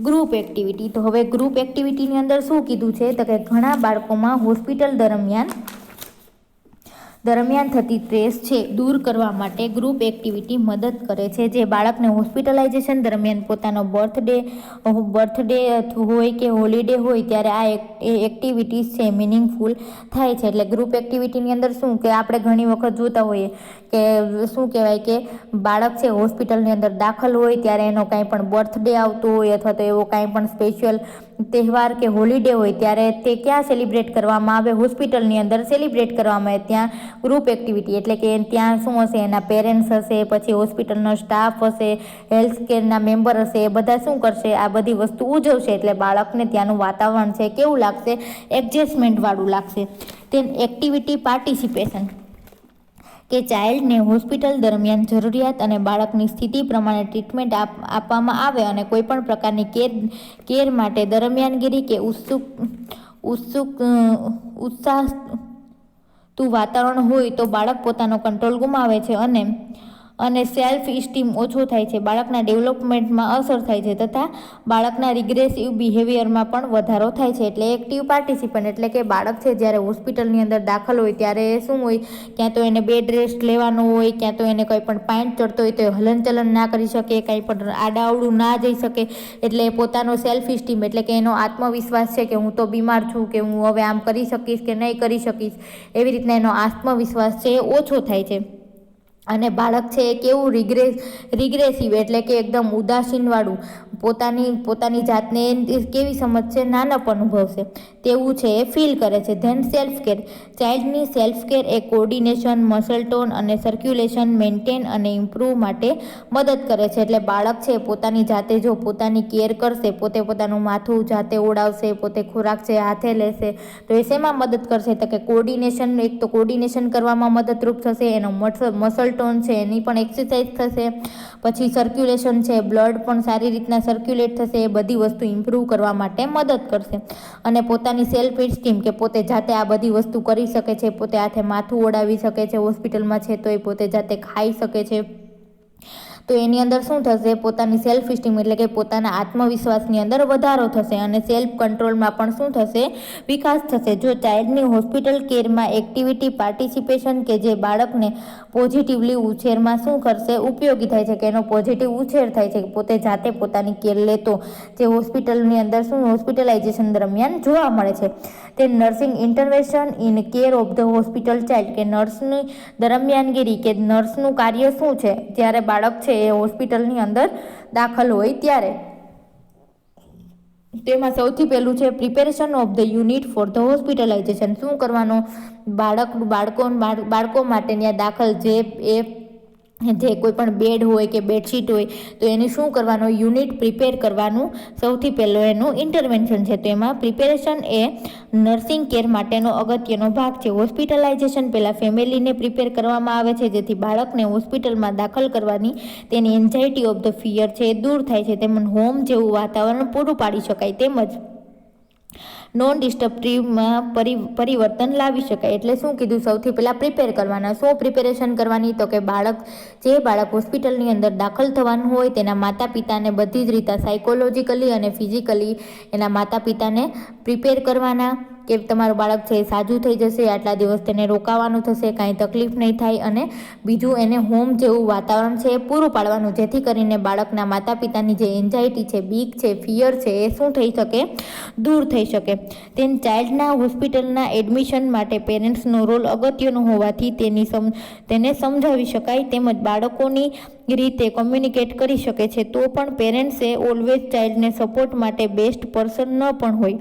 Speaker 1: Group activity. તો હવે ગ્રુપ એક્ટિવિટીની અંદર શું કીધું છે તો કે ઘણા બાળકોમાં હોસ્પિટલ દરમિયાન થતી સ્ટ્રેસ છે દૂર કરવા માટે ગ્રુપ એક્ટિવિટી મદદ કરે છે. જે બાળકને હોસ્પિટલાઇઝેશન દરમિયાન પોતાનો બર્થડે હોય કે હોલિડે હોય ત્યારે આ એક્ટિવિટીઝ છે મિનિંગફુલ થાય છે. એટલે ગ્રુપ એક્ટિવિટીની અંદર શું કે આપણે ઘણી વખત જોતા હોઈએ કે શું કહેવાય કે બાળક છે હોસ્પિટલની અંદર દાખલ હોય ત્યારે એનો કાંઈ પણ બર્થડે આવતો હોય અથવા તો એવો કાંઈ પણ સ્પેશિયલ તહેવાર કે હોલિડે હોય ત્યારે તે ક્યાં સેલિબ્રેટ કરવામાં આવે? હોસ્પિટલની અંદર સેલિબ્રેટ કરવામાં આવે. ત્યાં ગ્રુપ એક્ટિવિટી એટલે કે ત્યાં શું હશે, એના પેરેન્ટ્સ હશે, પછી હોસ્પિટલનો સ્ટાફ હશે, હેલ્થ કેરના મેમ્બર હશે, એ બધા શું કરશે? આ બધી વસ્તુ ઉજવશે. એટલે બાળકને ત્યાંનું વાતાવરણ છે કેવું લાગશે? એડજસ્ટમેન્ટવાળું લાગશે. એક્ટિવિટી પાર્ટિસિપેશન કે ચાઇલ્ડને હોસ્પિટલ દરમિયાન જરૂરિયાત અને બાળકની સ્થિતિ પ્રમાણે ટ્રીટમેન્ટ આપવામાં આવે અને કોઈપણ પ્રકારની કેર માટે દરમિયાનગીરી કે ઉત્સાહતું વાતાવરણ હોય તો બાળક પોતાનો કંટ્રોલ ગુમાવે છે અને સેલ્ફ ઇસ્ટીમ ઓછો થાય છે, બાળકના ડેવલપમેન્ટમાં અસર થાય છે તથા બાળકના રિગ્રેસિવ બિહેવિયરમાં પણ વધારો થાય છે. એટલે એક્ટિવ પાર્ટિસિપન્ટ એટલે કે બાળક છે જ્યારે હોસ્પિટલની અંદર દાખલ હોય ત્યારે શું હોય, ક્યાં તો એને બેડ રેસ્ટ લેવાનો હોય, ક્યાં તો એને કંઈ પણ પાઇન્ટ ચડતો હોય તો હલનચલન ના કરી શકે, કંઈ પણ આડાઅવળું ના જઈ શકે. એટલે પોતાનો સેલ્ફ ઇસ્ટીમ એટલે કે એનો આત્મવિશ્વાસ છે કે હું તો બીમાર છું કે હું હવે આમ કરી શકીશ કે નહીં કરી શકીશ, એવી રીતના એનો આત્મવિશ્વાસ છે એ ઓછો થાય છે. અને બાળક છે એ કેવું રિગ્રેસિવ એટલે કે એકદમ ઉદાસીનવાળું પોતાની જાતને કેવી સમજશે? નાનપ અનુભવશે તેવું છે એ ફીલ કરે છે. Then self care. ચાઇલ્ડની સેલ્ફ કેર એ કોર્ડિનેશન, મસલ ટોન અને સર્ક્યુલેશન મેન્ટેન અને ઇમ્પ્રૂવ માટે મદદ કરે છે. એટલે બાળક છે પોતાની જાતે જો પોતાની કેર કરશે, પોતે પોતાનું માથું જાતે ઓળાવશે, પોતે ખોરાક છે હાથે લેશે તો એ શેમાં મદદ કરશે તો કે કોર્ડિનેશન. એક તો કોર્ડિનેશન કરવામાં મદદરૂપ થશે, એનો મસલ ટોન છે એની પણ એક્સરસાઇઝ થશે, પછી સર્ક્યુલેશન છે બ્લડ પણ સારી રીતના સર્ક્યુલેટ થશે, એ બધી વસ્તુ ઇમ્પ્રૂવ કરવા માટે મદદ કરશે. અને પોતાની સેલ્ફ એસ્ટીમ કે પોતે જાતે આ બધી વસ્તુ કરી શકે છે, પોતે હાથે માથું ઓડાવી શકે છે, હોસ્પિટલમાં છે તો એ પોતે જાતે ખાઈ શકે છે. તો એની અંદર શું થશે? પોતાની સેલ્ફ ઇસ્ટીમ એટલે કે પોતાના આત્મવિશ્વાસની અંદર વધારો થશે અને સેલ્ફ કંટ્રોલમાં પણ શું થશે? વિકાસ થશે. જો ચાઇલ્ડની હોસ્પિટલ કેરમાં એક્ટિવિટી પાર્ટિસિપેશન કે જે બાળકને પોઝિટિવલી ઉછેરમાં શું કરશે? ઉપયોગી થાય છે કે એનો પોઝિટિવ ઉછેર થાય છે, પોતે જાતે પોતાની કેર લેતો જે હોસ્પિટલની અંદર શું હોસ્પિટલાઇઝેશન દરમિયાન જોવા મળે છે. તે nursing intervention in care of the hospital child કે નર્સની દરમિયાનગીરી કે નર્સનું કાર્ય શું છે જ્યારે બાળક છે એ હોસ્પિટલની અંદર દાખલ હોય ત્યારે. તેમાં સૌથી પહેલું છે preparation of the unit for the hospitalisation. શું કરવાનું? બાળકો માટે ત્યાં દાખલ જે કોઈ પણ બેડ હોય કે બેડશીટ હોય તો એની શું કરવાનું? યુનિટ પ્રિપેર કરવાનું સૌથી પહેલો એનું ઇન્ટરવેન્શન છે. તો એમાં પ્રિપેરેશન એ નર્સિંગ કેર માટેનો અગત્યનો ભાગ છે. હોસ્પિટલાઇઝેશન પહેલાં ફેમિલીને પ્રિપેર કરવામાં આવે છે જેથી બાળકને હોસ્પિટલમાં દાખલ કરવાની તેની એન્ઝાઇટી ઓફ ધ ફિયર છે એ દૂર થાય છે, તેમજ હોમ જેવું વાતાવરણ પૂરું પાડી શકાય, તેમજ નોન ડિસ્ટર્બમાં પરિવર્તન લાવી શકાય. એટલે શું કીધું? સૌથી પહેલાં પ્રિપેર કરવાના. શું પ્રિપેરેશન કરવાની? તો કે જે બાળક હોસ્પિટલની અંદર દાખલ થવાનું હોય તેના માતા પિતાને બધી જ રીતે સાયકોલોજીકલી અને ફિઝિકલી એના માતા પિતાને પ્રિપેર કરવાના કે તમારું બાળક છે એ સાજું થઈ જશે, આટલા દિવસ તેને રોકાવાનું થશે, કાંઈ તકલીફ નહીં થાય. અને બીજું એને હોમ જેવું વાતાવરણ છે એ પૂરું પાડવાનું જેથી કરીને બાળકના માતા પિતાની જે એન્ઝાઇટી છે, બીક છે, ફિયર છે એ શું થઈ શકે? દૂર થઈ શકે. ચાઇલ્ડના હોસ્પિટલના એડમિશન માટે પેરેન્ટ્સનો રોલ અગત્યનો હોવાથી તેને સમજાવી શકાય તેમજ બાળકોની રીતે કોમ્યુનિકેટ કરી શકે છે. તો પણ પેરેન્ટ્સે ઓલવેઝ ચાઇલ્ડને સપોર્ટ માટે બેસ્ટ પર્સન ન પણ હોય.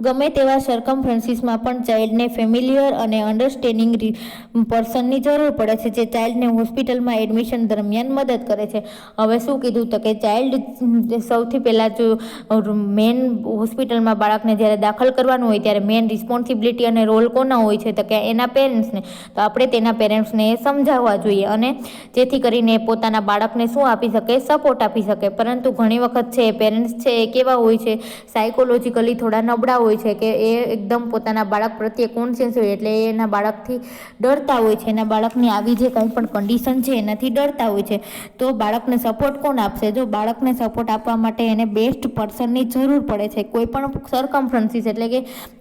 Speaker 1: ગમે તેવા સર્કમફરન્સીસમાં પણ ચાઇલ્ડને ફેમિલિયર અને અન્ડરસ્ટેન્ડિંગ પર્સનની જરૂર પડે છે, જે ચાઇલ્ડને હોસ્પિટલમાં એડમિશન દરમિયાન મદદ કરે છે. હવે શું કીધું તો કે ચાઇલ્ડ સૌથી પહેલાં જો મેન હોસ્પિટલમાં બાળકને જ્યારે દાખલ કરવાનું હોય ત્યારે મેન રિસ્પોન્સિબિલિટી અને રોલ કોના હોય છે તો કે એના પેરેન્ટ્સને. તો આપણે તેના પેરેન્ટ્સને સમજાવવા જોઈએ અને જેથી કરીને પોતાના બાળકને શું આપી શકે, સપોર્ટ આપી શકે. પરંતુ ઘણી વખત છે પેરેન્ટ્સ છે એ કેવા હોય છે, સાયકોલોજીકલી થોડા નબળા હોય છે કે એ એકદમ પોતાના બાળક પ્રત્યે કોન્શિયસ હોય એટલે એ એના બાળકથી ડરતા હોય છે, એના બાળકની આવી જે કંઈ પણ કન્ડિશન છે એનાથી ડરતા હોય છે. તો બાળકને સપોર્ટ કોણ આપશે? જો બાળકને સપોર્ટ આપવા માટે એને બેસ્ટ પર્સનની જરૂર પડે છે. કોઈ પણ સર્કમફરન્સીસ એટલે કે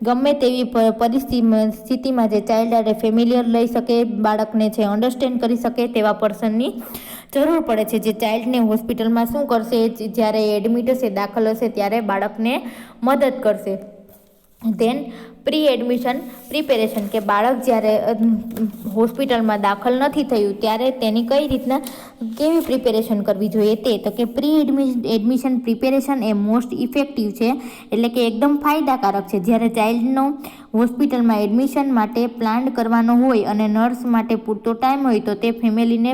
Speaker 1: ગમે તેવી પરિસ્થિતિમાં જે ચાઇલ્ડ આરે ફેમિલિયર લઈ શકે, બાળકને છે અન્ડરસ્ટેન્ડ કરી શકે તેવા પર્સનની જરૂર પડે છે, જે ચાઇલ્ડને હોસ્પિટલમાં શું કરશે, જ્યારે એડમિટ હશે, દાખલ હશે ત્યારે બાળકને મદદ કરશે. ધેન પ્રી એડમિશન પ્રિપેરેશન, કે બાળક જ્યારે હોસ્પિટલમાં દાખલ નથી થયું ત્યારે તેની કઈ રીતના કેવી પ્રિપેરેશન કરવી જોઈએ તે. તો કે પ્રી એડમિશન પ્રિપેરેશન એ મોસ્ટ ઇફેક્ટિવ છે, એટલે કે એકદમ ફાયદાકારક છે. જ્યારે ચાઇલ્ડનો હોસ્પિટલમાં એડમિશન માટે પ્લાન કરવાનો હોય અને નર્સ માટે પૂરતો ટાઈમ હોય તો તે ફેમિલીને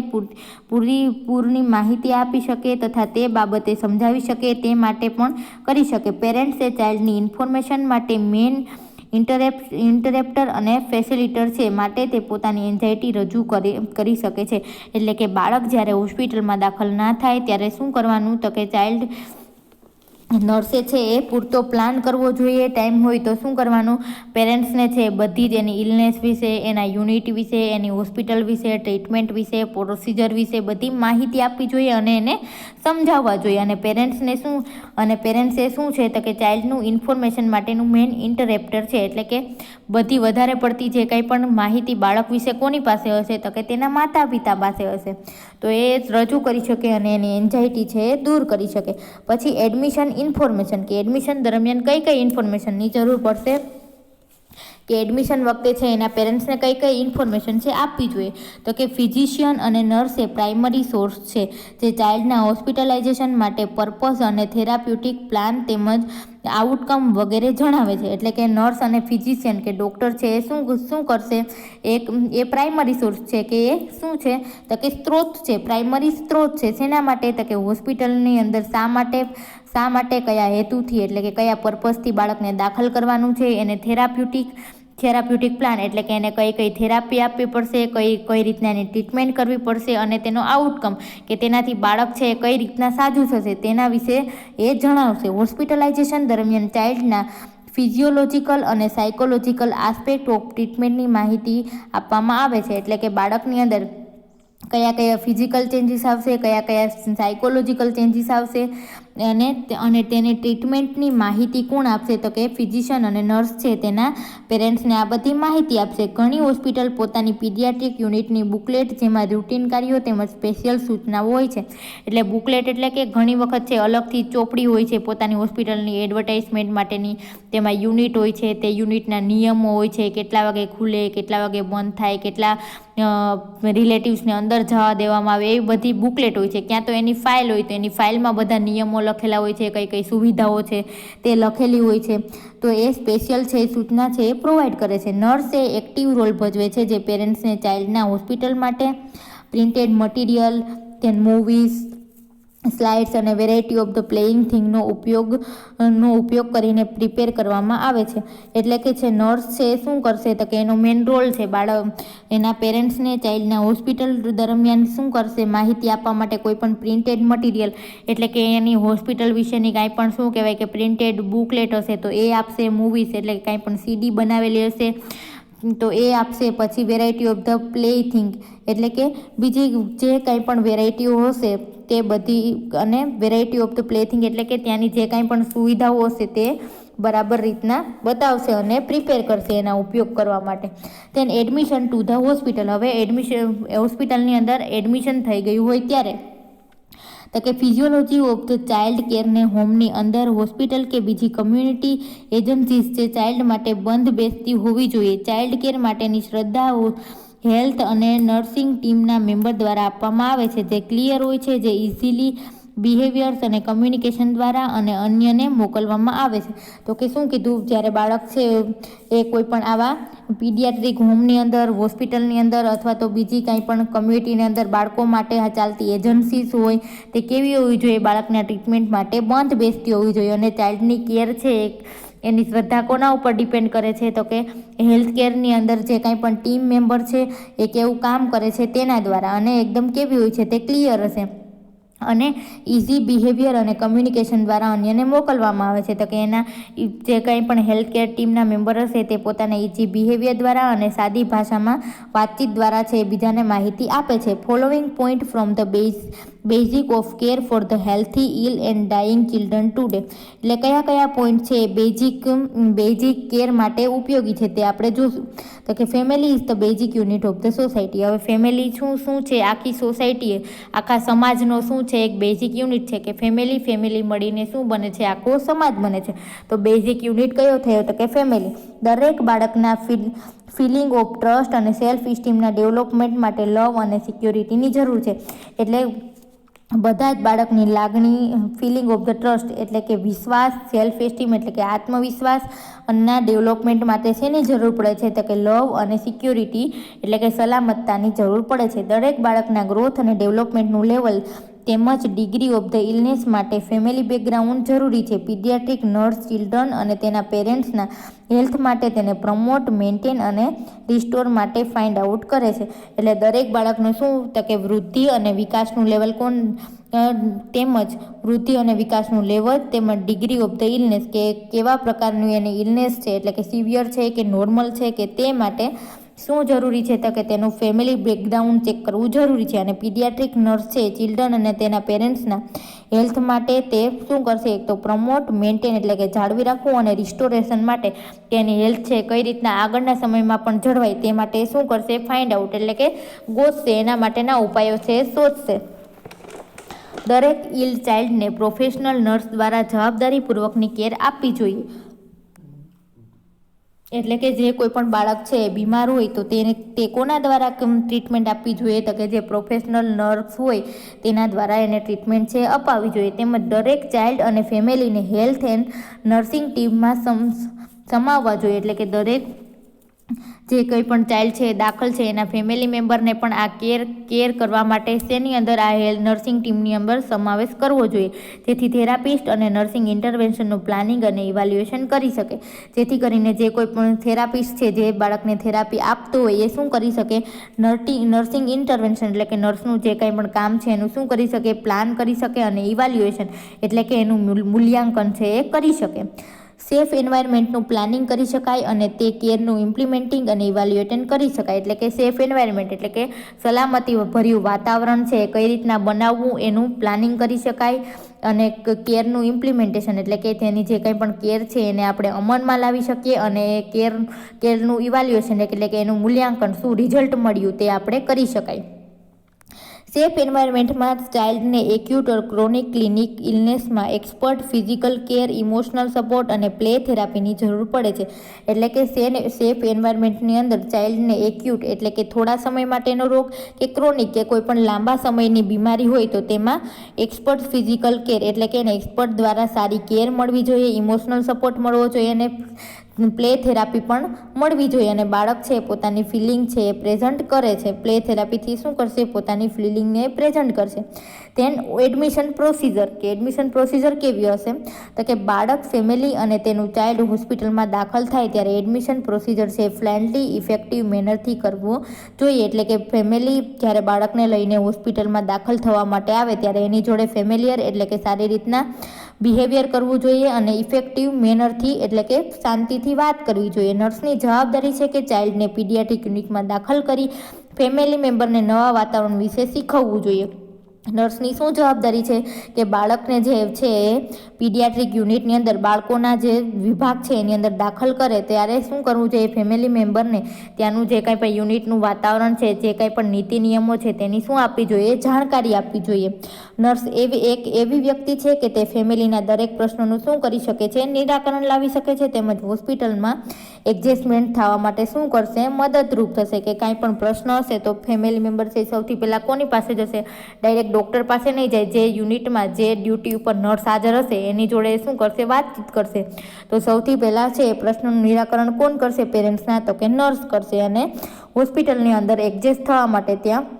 Speaker 1: પૂરની માહિતી આપી શકે તથા તે બાબતે સમજાવી શકે તે માટે પણ કરી શકે. પેરેન્ટ્સ એ ચાઇલ્ડની ઇન્ફોર્મેશન માટે મેન ઇન્ટરેપ્ટર અને ફેસિલિટર છે, માટે તે પોતાની એન્ઝાયટી રજૂ કરી શકે છે. એટલે કે બાળક જ્યારે હોસ્પિટલમાં દાખલ ના થાય ત્યારે શું કરવાનું તો કે ચાઇલ્ડ નર્સે છે એ પૂરતો પ્લાન કરવો જોઈએ. ટાઈમ હોય તો શું કરવાનું, પેરેન્ટ્સને છે બધી જ એની ઇલનેસ વિશે, એના યુનિટ વિશે, એની હોસ્પિટલ વિશે, ટ્રીટમેન્ટ વિશે, પ્રોસિજર વિશે બધી માહિતી આપવી જોઈએ અને એને સમજાવવા જોઈએ. અને પેરેન્ટ્સે શું છે તો કે ચાઇલ્ડનું ઇન્ફોર્મેશન માટેનું મેઇન ઇન્ટરેપ્ટર છે, એટલે કે બધી વધારે પડતી જે કંઈ પણ માહિતી બાળક વિશે કોની પાસે હશે તો કે તેના માતા પિતા પાસે હશે, તો એ રજૂ કરી શકે અને એની એન્ઝાયટી છે એ દૂર કરી શકે. પછી એડમિશન ઇન્ફોર્મેશન, કે એડમિશન દરમિયાન કઈ કઈ ઇન્ફોર્મેશનની જરૂર પડશે, કે એડમિશન વખતે છે એના પેરેન્ટ્સને કઈ કઈ ઇન્ફોર્મેશન છે આપવી જોઈએ. તો કે ફિઝિશિયન અને નર્સ એ પ્રાઇમરી સોર્સ છે, જે ચાઇલ્ડના હોસ્પિટલાઇઝેશન માટે પર્પઝ અને થેરાપ્યુટિક પ્લાન તેમજ આઉટકમ વગેરે જણાવે છે. એટલે કે નર્સ અને ફિઝિશિયન કે ડૉક્ટર છે એ શું કરશે, એ પ્રાઇમરી સોર્સ છે, કે એ શું છે તો કે સ્ત્રોત છે, પ્રાઇમરી સ્ત્રોત છે. શેના માટે તો કે હોસ્પિટલની અંદર શા માટે કયા હેતુથી એટલે કે કયા પર્પઝથી બાળકને દાખલ કરવાનું છે, એને થેરાપ્યુટિક પ્લાન એટલે કે એને કઈ થેરાપી આપવી પડશે, કઈ રીતના એની ટ્રીટમેન્ટ કરવી પડશે અને તેનો આઉટકમ કે તેનાથી બાળક છે કઈ રીતના સાજું થશે તેના વિશે એ જણાવશે. હોસ્પિટલાઇઝેશન દરમિયાન ચાઇલ્ડના ફિઝિયોલોજીકલ અને સાયકોલોજીકલ આસ્પેક્ટ ઓફ ટ્રીટમેન્ટની માહિતી આપવામાં આવે છે. એટલે કે બાળકની અંદર કયા ફિઝિકલ ચેન્જીસ આવશે, કયા સાયકોલોજીકલ ચેન્જીસ આવશે અને તેને ટ્રીટમેન્ટની માહિતી કોણ આપશે તો કે ફિઝિશિયન અને નર્સ છે તેના પેરેન્ટ્સને આ બધી માહિતી આપશે. ઘણી હોસ્પિટલ પોતાની પીડિયાટ્રિક યુનિટની બુકલેટ જેમાં રૂટીન કાર્યો તેમજ સ્પેશિયલ સૂચનાઓ હોય છે. એટલે બુકલેટ એટલે કે ઘણી વખત છે અલગથી ચોપડી હોય છે પોતાની હોસ્પિટલની એડવર્ટાઇઝમેન્ટ માટેની, તેમાં યુનિટ હોય છે, તે યુનિટના નિયમો હોય છે, કેટલા વાગે ખુલે, કેટલા વાગે બંધ થાય, કેટલા રિલેટિવ્સને અંદર જવા દેવામાં આવે, એવી બધી બુકલેટ હોય છે. ક્યાં તો એની ફાઇલ હોય તો એની ફાઇલમાં બધા નિયમો લખેલા હોય છે, કઈ સુવિધાઓ છે તે લખેલી હોય છે. તો એ સ્પેશિયલ છે સૂચના છે એ પ્રોવાઈડ કરે છે. નર્સ એ એક્ટિવ રોલ ભજવે છે, જે પેરેન્ટ્સને ચાઇલ્ડના હોસ્પિટલ માટે printed material, then movies, slides અને વેરાયટી ઓફ ધ પ્લેઇંગ થિંગનો ઉપયોગ કરીને પ્રિપેર કરવામાં આવે છે. એટલે કે છે નર્સ છે શું કરશે તો કે એનો મેઇન રોલ છે એના પેરેન્ટ્સને ચાઇલ્ડના હોસ્પિટલ દરમિયાન શું કરશે, માહિતી આપવા માટે કોઈ પણ પ્રિન્ટેડ મટીરિયલ એટલે કે એની હોસ્પિટલ વિશેની કાંઈ પણ શું કહેવાય કે પ્રિન્ટેડ બુકલેટ હશે તો એ આપશે, મૂવીઝ એટલે કે કાંઈ પણ CD બનાવેલી હશે તો એ આપશે. પછી variety of the play thing એટલે કે બીજી જે કાંઈ પણ વેરાયટીઓ હશે તે બધી, અને વેરાયટી ઓફ ધ પ્લેથિંગ એટલે કે ત્યાંની જે કાંઈ પણ સુવિધાઓ હશે તે બરાબર રીતના બતાવશે અને પ્રિપેર કરશે એના ઉપયોગ કરવા માટે. તેન એડમિશન ટુ ધ હોસ્પિટલ, હવે હોસ્પિટલની અંદર એડમિશન થઈ ગયું હોય ત્યારે તો કે ફિઝિયોલોજી ઓફ ધ ચાઇલ્ડ કેરને હોમની અંદર હોસ્પિટલ કે બીજી કમ્યુનિટી એજન્સીસ જે ચાઇલ્ડ માટે બંધ બેસતી હોવી જોઈએ. ચાઇલ્ડ કેર માટેની શ્રદ્ધાઓ હેલ્થ અને નર્સિંગ ટીમના મેમ્બર દ્વારા આપવામાં આવે છે, જે ક્લિયર હોય છે, જે ઇઝીલી બિહેવિયર્સ અને કમ્યુનિકેશન દ્વારા અને અન્યને મોકલવામાં આવે છે. તો કે શું કીધું, જ્યારે બાળક છે એ કોઈ પણ આવા પીડિયાટ્રિક હોમની અંદર, હોસ્પિટલની અંદર અથવા તો બીજી કાંઈ પણ કમ્યુનિટીની અંદર બાળકો માટે ચાલતી એજન્સીસ હોય તે કેવી હોવી જોઈએ, બાળકના ટ્રીટમેન્ટ માટે બંધ બેસતી હોવી જોઈએ. અને ચાઇલ્ડની કેર છે એની શ્રદ્ધા કોના ઉપર ડિપેન્ડ કરે છે, તો કે હેલ્થ કેરની અંદર જે કાંઈ પણ ટીમ મેમ્બર છે એ કેવું કામ કરે છે તેના દ્વારા, અને એકદમ કેવી હોય છે તે ક્લિયર હશે. અને ઇઝી બિહેવિયર અને કમ્યુનિકેશન દ્વારા અન્યને મોકલવામાં આવે છે. તો કે એના જે કંઈ પણ હેલ્થ કેર ટીમના મેમ્બર હશે તે પોતાના ઇઝી બિહેવિયર દ્વારા અને સાદી ભાષામાં વાતચીત દ્વારા છે બીજાને માહિતી આપે છે. Following point from the basic of care for the healthy, ill and dying children today. એટલે કયા કયા પોઈન્ટ છે બેઝિક કેર માટે ઉપયોગી છે તે આપણે જોશું. તો કે family is the basic unit of the society. હવે ફેમિલી શું છે, આખી સોસાયટી, આખા સમાજનો શું છે, એક બેઝિક યુનિટ છે. કે ફેમિલી મળીને શું બને છે, આખો સમાજ બને છે. તો બેઝિક યુનિટ કયો થયો, તો કે ફેમિલી. દરેક બાળકના ફિલિંગ ઓફ ટ્રસ્ટ અને સેલ્ફ ઇસ્ટીમના ડેવલપમેન્ટ માટે લવ અને સિક્યોરિટીની જરૂર છે. એટલે બધા જ બાળકની લાગણી, ફિલિંગ ઓફ ધ ટ્રસ્ટ એટલે કે વિશ્વાસ, સેલ્ફ એસ્ટીમ એટલે કે આત્મવિશ્વાસ ના ડેવલપમેન્ટ માટે શેની જરૂર પડે છે, તો કે લવ અને સિક્યોરિટી એટલે કે સલામતતાની જરૂર પડે છે. દરેક બાળકના ગ્રોથ અને ડેવલપમેન્ટનું લેવલ તેમજ ડિગ્રી ઓફ ધ ઇલનેસ માટે ફેમિલી બેકગ્રાઉન્ડ જરૂરી છે. પીડિયાટ્રિક નર્સ ચિલ્ડ્રન અને તેના પેરેન્ટ્સના હેલ્થ માટે તેને પ્રમોટ, મેન્ટેન અને રિસ્ટોર માટે ફાઇન્ડ આઉટ કરે છે. એટલે દરેક બાળકનું શું, તો કે વૃદ્ધિ અને વિકાસનું લેવલ તેમજ વૃદ્ધિ અને વિકાસનું લેવલ તેમજ ડિગ્રી ઓફ ધ ઇલનેસ કે કેવા પ્રકારનું એને ઇલનેસ છે, એટલે કે સિવિયર છે કે નોર્મલ છે કે તે માટે શું જરૂરી છે, તો કે તેનું ફેમિલી બેકગ્રાઉન્ડ ચેક કરવું જરૂરી છે. અને પીડિયાટ્રિક નર્સ છે ચિલ્ડ્રન અને તેના પેરેન્ટ્સના હેલ્થ માટે તે શું કરશે, એક તો પ્રમોટ, મેન્ટેન એટલે કે જાળવી રાખવું અને રિસ્ટોરેશન માટે તેની હેલ્થ છે કઈ રીતના આગળના સમયમાં પણ જળવાય તે માટે શું કરશે, ફાઇન્ડ આઉટ એટલે કે ગોતશે, એના માટેના ઉપાયો છે શોધશે. દરેક ઇલ ચાઇલ્ડને પ્રોફેશનલ નર્સ દ્વારા જવાબદારીપૂર્વકની કેર આપવી જોઈએ. એટલે કે જે કોઈ પણ બાળક છે બીમાર હોય તો તે કોના દ્વારા ટ્રીટમેન્ટ આપવી જોઈએ, તો કે જે પ્રોફેશનલ નર્સ હોય તેના દ્વારા એને ટ્રીટમેન્ટ છે અપાવવી જોઈએ. તેમજ દરેક ચાઇલ્ડ અને ફેમિલીને હેલ્થ એન્ડ નર્સિંગ ટીમમાં સમાવવા જોઈએ. એટલે કે દરેક જે કંઈ પણ ચાઇલ્ડ છે દાખલ છે એના ફેમિલી મેમ્બરને પણ આ કેર કરવા માટે તેની અંદર આ નર્સિંગ ટીમની અંદર સમાવેશ કરવો જોઈએ, જેથી થેરાપિસ્ટ અને નર્સિંગ ઇન્ટરવેન્શનનું પ્લાનિંગ અને ઇવાલ્યુએશન કરી શકે. જેથી કરીને જે કોઈ પણ થેરાપિસ્ટ છે જે બાળકને થેરાપી આપતો હોય એ શું કરી શકે, નર્સિંગ ઇન્ટરવેન્શન એટલે કે નર્સનું જે કંઈ પણ કામ છે એનું શું કરી શકે, પ્લાન કરી શકે અને ઇવાલ્યુએશન એટલે કે એનું મૂલ્યાંકન છે એ કરી શકે. સેફ એન્વાયરમેન્ટનું પ્લાનિંગ કરી શકાય અને તે કેરનું ઇમ્પ્લિમેન્ટિંગ અને ઇવાલ્યુએશન કરી શકાય. એટલે કે સેફ એન્વાયરમેન્ટ એટલે કે સલામતી ભર્યું વાતાવરણ છે કઈ રીતના બનાવવું એનું પ્લાનિંગ કરી શકાય. અને કેરનું ઇમ્પ્લિમેન્ટેશન એટલે કે તેની જે કંઈ પણ કેર છે એને આપણે અમલમાં લાવી શકીએ અને કેરનું ઇવાલ્યુએશન એટલે કે એનું મૂલ્યાંકન, શું રિઝલ્ટ મળ્યું તે આપણે કરી શકાય. સેફ એન્વાયરમેન્ટમાં ચાઇલ્ડને એક્યુટ ઓર ક્રોનિક ક્લિનિક ઇલનેસમાં expert physical care, emotional support અને પ્લે થેરાપીની જરૂર પડે છે. એટલે કે સેફ એન્વાયરમેન્ટની અંદર ચાઇલ્ડને એક્યુટ એટલે કે થોડા સમય માટેનો રોગ કે ક્રોનિક કે કોઈ પણ લાંબા સમયની બીમારી હોય તો તેમાં એક્સપર્ટ ફિઝિકલ કેર એટલે કે એને એક્સપર્ટ દ્વારા સારી કેર મળવી જોઈએ, ઇમોશનલ સપોર્ટ મળવો જોઈએ અને પ્લે થેરાપી પણ મળવી જોઈએ. અને બાળક છે પોતાની ફિલિંગ છે એ પ્રેઝન્ટ કરે છે, પ્લે થેરાપીથી શું કરશે, પોતાની ફિલિંગને પ્રેઝન્ટ કરશે. ધેન એડમિશન પ્રોસિજર કે એડમિશન પ્રોસિજર કેવી હશે, તો કે બાળક, ફેમિલી અને તેનું ચાઇલ્ડ હોસ્પિટલમાં દાખલ થાય ત્યારે એડમિશન પ્રોસિજર છે ફ્રેન્ડલી, ઇફેક્ટિવ મેનરથી કરવો જોઈએ. એટલે કે ફેમિલી જ્યારે બાળકને લઈને હોસ્પિટલમાં દાખલ થવા માટે આવે ત્યારે એની જોડે ફેમિલિયર એટલે કે સારી રીતના બિહેવિયર કરવું જોઈએ અને ઇફેક્ટિવ મેનરથી એટલે કે શાંતિથી વાત કરવી જોઈએ. નર્સની જવાબદારી છે કે ચાઇલ્ડને પીડિયાટ્રિક યુનિટમાં દાખલ કરી ફેમિલી મેમ્બરને નવા વાતાવરણ વિશે શીખવવું જોઈએ. નર્સની શું જવાબદારી છે કે બાળકને જે છે પીડિયાટ્રિક યુનિટની અંદર બાળકોના જે વિભાગ છે એની અંદર દાખલ કરે ત્યારે શું કરવું જોઈએ, ફેમિલી મેમ્બરને ત્યાંનું જે કાંઈ પણ યુનિટનું વાતાવરણ છે, જે કાંઈ પણ નીતિ નિયમો છે તેની શું આપવી જોઈએ, જાણકારી આપવી જોઈએ. નર્સ એવી વ્યક્તિ છે કે તે ફેમિલીના દરેક પ્રશ્નોનું શું કરી શકે છે, નિરાકરણ લાવી શકે છે. તેમજ હોસ્પિટલમાં એડજસ્ટમેન્ટ થવા માટે શું કરશે, મદદરૂપ થશે. કે કાંઈ પણ પ્રશ્ન હશે તો ફેમિલી મેમ્બર છે સૌથી પહેલાં કોની પાસે જશે, ડાયરેક્ટ ડૉક્ટર પાસે નહીં જાય, જે યુનિટમાં જે ડ્યુટી ઉપર નર્સ હાજર હશે એની જોડે શું કરશે, વાતચીત કરશે. તો સૌથી પહેલાં છે એ પ્રશ્નનું નિરાકરણ કોણ કરશે પેરેન્ટ્સના, તો કે નર્સ કરશે. અને હોસ્પિટલની અંદર એડજસ્ટ થવા માટે ત્યાં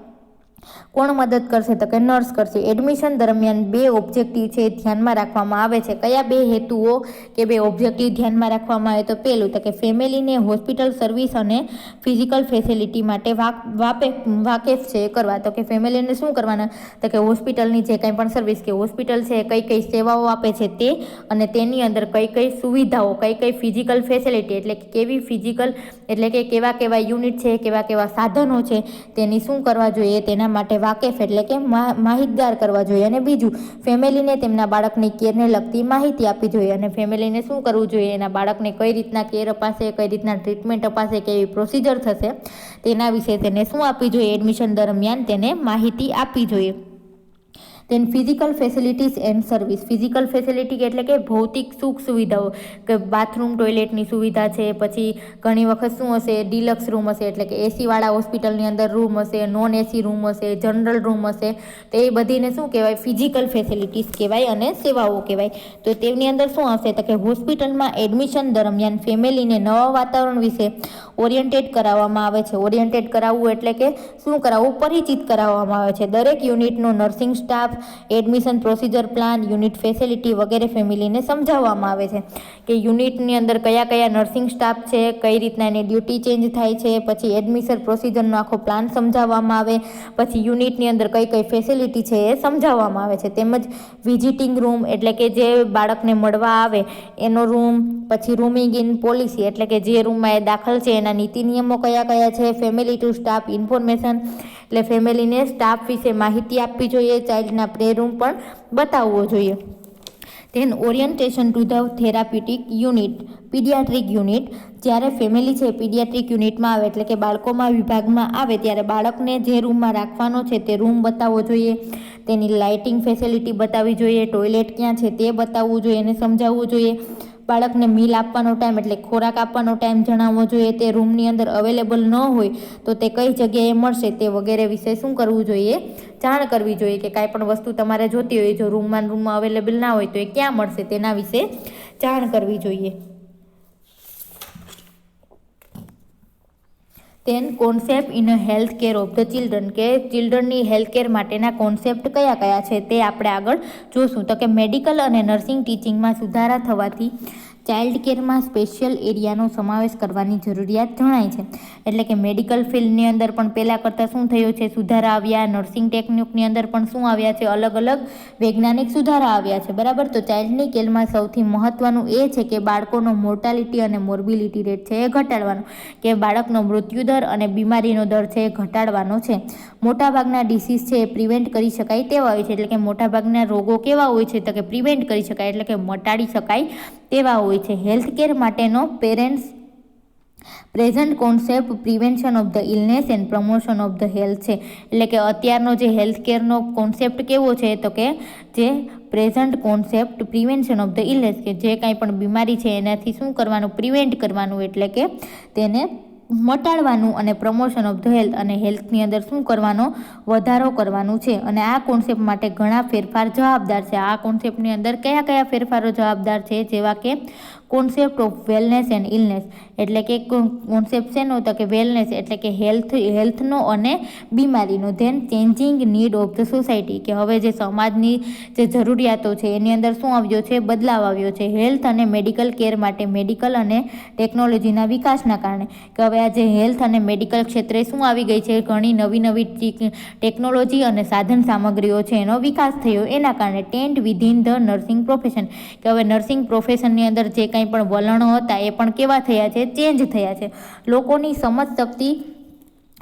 Speaker 1: કોણ મદદ કરશે, તો કે નર્સ કરશે. એડમિશન દરમિયાન 2 ઓબ્જેક્ટિવ છે ધ્યાનમાં રાખવામાં આવે છે. કયા 2 હેતુઓ કે 2 ઓબ્જેક્ટિવ ધ્યાનમાં રાખવામાં આવે, તો પહેલું તો કે ફેમિલીને હોસ્પિટલ સર્વિસ અને ફિઝિકલ ફેસિલિટી માટે વાકેફ છે કરવા. તો કે ફેમિલીને શું કરવાના, તો કે હોસ્પિટલની જે કંઈ પણ સર્વિસ કે હોસ્પિટલ છે કઈ કઈ સેવાઓ આપે છે તે, અને તેની અંદર કઈ કઈ સુવિધાઓ, કઈ કઈ ફિઝિકલ ફેસિલિટી એટલે કે કેવી ફિઝિકલ એટલે કે કેવા કેવા યુનિટ છે, કેવા કેવા સાધનો છે તેની શું કરવા જોઈએ, તેના માટે વાકેફ એટલે કે માહિતગાર કરવા જોઈએ. અને બીજું, ફેમિલીને તેમના બાળકની કેરને લગતી માહિતી આપવી જોઈએ. અને ફેમિલીને શું કરવું જોઈએ, એના બાળકને કઈ રીતના કેર અપાશે, કઈ રીતના ટ્રીટમેન્ટ અપાશે, કેવી પ્રોસિજર થશે તેના વિશે તેને શું આપવી જોઈએ, એડમિશન દરમિયાન તેને માહિતી આપવી જોઈએ. તેન physical facilities and service. Physical facility એટલે કે ભૌતિક સુખ સુવિધાઓ, કે બાથરૂમ ટોયલેટની સુવિધા છે, પછી ઘણી વખત શું હશે, ડિલક્સ રૂમ હશે એટલે કે એસીવાળા હોસ્પિટલની અંદર રૂમ હશે, નોન એસી રૂમ હશે, જનરલ રૂમ હશે. તો એ બધીને શું કહેવાય, ફિઝિકલ ફેસિલિટીઝ કહેવાય અને સેવાઓ કહેવાય. તો તેની અંદર શું આવશે, તો કે હોસ્પિટલમાં એડમિશન દરમિયાન ફેમિલીને નવા વાતાવરણ વિશે ઓરિએન્ટેડ કરાવવામાં આવે છે. ઓરિએન્ટેડ કરાવવું એટલે કે શું કરાવવું, પરિચિત કરાવવામાં આવે છે. દરેક યુનિટનો nursing staff, admission procedure plan, unit facility વગેરે ફેમિલીને સમજાવવામાં આવે છે કે યુનિટની અંદર કયા કયા નર્સિંગ સ્ટાફ છે, કઈ રીતના એની ડ્યુટી ચેન્જ થાય છે, પછી એડમિશન પ્રોસિજરનો આખો પ્લાન સમજાવવામાં આવે, પછી યુનિટની અંદર કઈ કઈ ફેસિલિટી છે એ સમજાવવામાં આવે છે. તેમજ વિઝિટિંગ રૂમ એટલે કે જે બાળકને મળવા આવે એનો રૂમ, પછી રૂમિંગ ઇન પોલિસી એટલે કે જે રૂમમાં એ દાખલ છે એના નીતિ નિયમો કયા કયા છે, ફેમિલી ટુ સ્ટાફ ઇન્ફોર્મેશન એટલે ફેમિલીને સ્ટાફ વિશે માહિતી આપવી જોઈએ, ચાઇલ્ડના પ્લે રૂમ પણ બતાવવો જોઈએ. Then orientation to the therapeutic unit, paediatric unit. જ્યારે ફેમિલી છે પીડિયાટ્રિક યુનિટમાં આવે એટલે કે બાળકોમાં વિભાગમાં આવે ત્યારે બાળકને જે રૂમમાં રાખવાનો છે તે રૂમ બતાવવો જોઈએ, તેની લાઇટિંગ ફેસિલિટી બતાવવી જોઈએ, ટોયલેટ ક્યાં છે તે બતાવવું જોઈએ અને સમજાવવું જોઈએ. બાળકને મીલ આપવાનો ટાઈમ એટલે ખોરાક આપવાનો ટાઈમ જણાવવો જોઈએ. તે રૂમની અંદર અવેલેબલ ન હોય તો તે કઈ જગ્યાએ મળશે તે વગેરે વિશે શું કરવું જોઈએ, જાણ કરવી જોઈએ. કે કાંઈ પણ વસ્તુ તમારે જોતી હોય, જો રૂમમાં અવેલેબલ ના હોય તો એ ક્યાં મળશે તેના વિશે જાણ કરવી જોઈએ. તેન concept in health care of the children, કે ચિલ્ડ્રનની હેલ્થ કેર માટેના કોન્સેપ્ટ કયા કયા છે તે આપણે આગળ જોશું. તો કે મેડિકલ અને નર્સિંગ ટીચિંગમાં સુધારા થવાથી ચાઇલ્ડ કેરમાં સ્પેશિયલ એરિયાનો સમાવેશ કરવાની જરૂરિયાત જણાય છે. એટલે કે મેડિકલ ફિલ્ડની અંદર પણ પહેલાં કરતાં શું થયું છે, સુધારા આવ્યા. નર્સિંગ ટેકનિકની અંદર પણ શું આવ્યા છે, અલગ અલગ વૈજ્ઞાનિક સુધારા આવ્યા છે. બરાબર. તો ચાઇલ્ડની કેરમાં સૌથી મહત્ત્વનું એ છે કે બાળકોનો મોર્ટાલિટી અને મોર્બિલિટી રેટ છે એ ઘટાડવાનો, કે બાળકનો મૃત્યુદર અને બીમારીનો દર છે એ ઘટાડવાનો છે. મોટાભાગના ડિસીઝ છે એ પ્રિવેન્ટ કરી શકાય તેવા હોય છે. એટલે કે મોટાભાગના રોગો કેવા હોય છે, તો કે પ્રિવેન્ટ કરી શકાય એટલે કે મટાડી શકાય તેવા હોય છે. હેલ્થ કેર માટેનો present concept prevention of the illness and promotion of the health છે. એટલે કે અત્યારનો જે હેલ્થ કેરનો કોન્સેપ્ટ કેવો છે, તો કે જે present concept prevention of the illness, કે જે કાંઈ પણ બીમારી છે એનાથી શું કરવાનું, પ્રિવેન્ટ કરવાનું એટલે કે તેને મટાડવાનું, અને પ્રમોશન ઓફ ધ હેલ્થ અને હેલ્થની અંદર શું કરવાનો, વધારો કરવાનું છે. અને આ કોન્સેપ્ટ માટે ઘણા ફેરફાર જવાબદાર છે. આ કોન્સેપ્ટની અંદર કયા કયા ફેરફારો જવાબદાર છે, જેવા કે concept of wellness and illness એટલે કે કોન્સેપ્ટ શેનો, તો કે વેલનેસ એટલે કે હેલ્થનો અને બીમારીનો. Then changing need of the society, કે હવે જે સમાજની જે જરૂરિયાતો છે એની અંદર શું આવ્યો છે, બદલાવ આવ્યો છે. હેલ્થ અને મેડિકલ કેર માટે મેડિકલ અને ટેકનોલોજીના વિકાસના કારણે, કે હવે આ જે હેલ્થ અને મેડિકલ ક્ષેત્રે શું આવી ગઈ છે, ઘણી નવી નવી ટેકનોલોજી અને સાધન સામગ્રીઓ છે એનો વિકાસ થયો એના કારણે. Tent within the nursing profession, કે હવે નર્સિંગ પ્રોફેશનની અંદર જે કંઈ પણ વલણો હતા એ પણ કેવા થયા છે, ચેન્જ થયા છે. લોકોની સમજ શક્તિ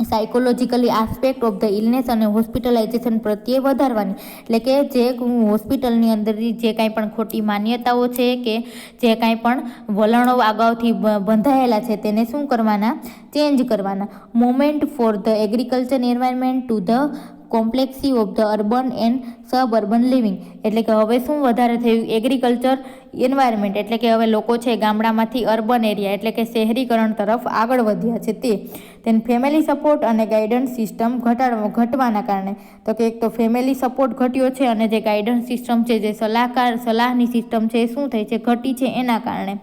Speaker 1: psychologically aspect of the illness અને હોસ્પિટલાઇઝેશન પ્રત્યે વધારવાની, એટલે કે જે હોસ્પિટલની અંદર જે કાંઈ પણ ખોટી માન્યતાઓ છે કે જે કાંઈ પણ વલણો અગાઉથી બંધાયેલા છે તેને શું કરવાના, ચેન્જ કરવાના. Moment for the agriculture environment to the complexity of the urban and suburban living, એટલે કે હવે શું વધારે થયું, એગ્રીકલ્ચર એન્વાયરમેન્ટ એટલે કે હવે લોકો છે ગામડામાંથી અર્બન એરિયા એટલે કે શહેરીકરણ તરફ આગળ વધ્યા છે તેને ફેમિલી સપોર્ટ અને ગાઈડન્સ સિસ્ટમ ઘટવાના કારણે તો કે એક તો ફેમિલી સપોર્ટ ઘટ્યો છે અને જે ગાઈડન્સ સિસ્ટમ છે જે સલાહની સિસ્ટમ છે એ શું થઈ છે ઘટી છે એના કારણે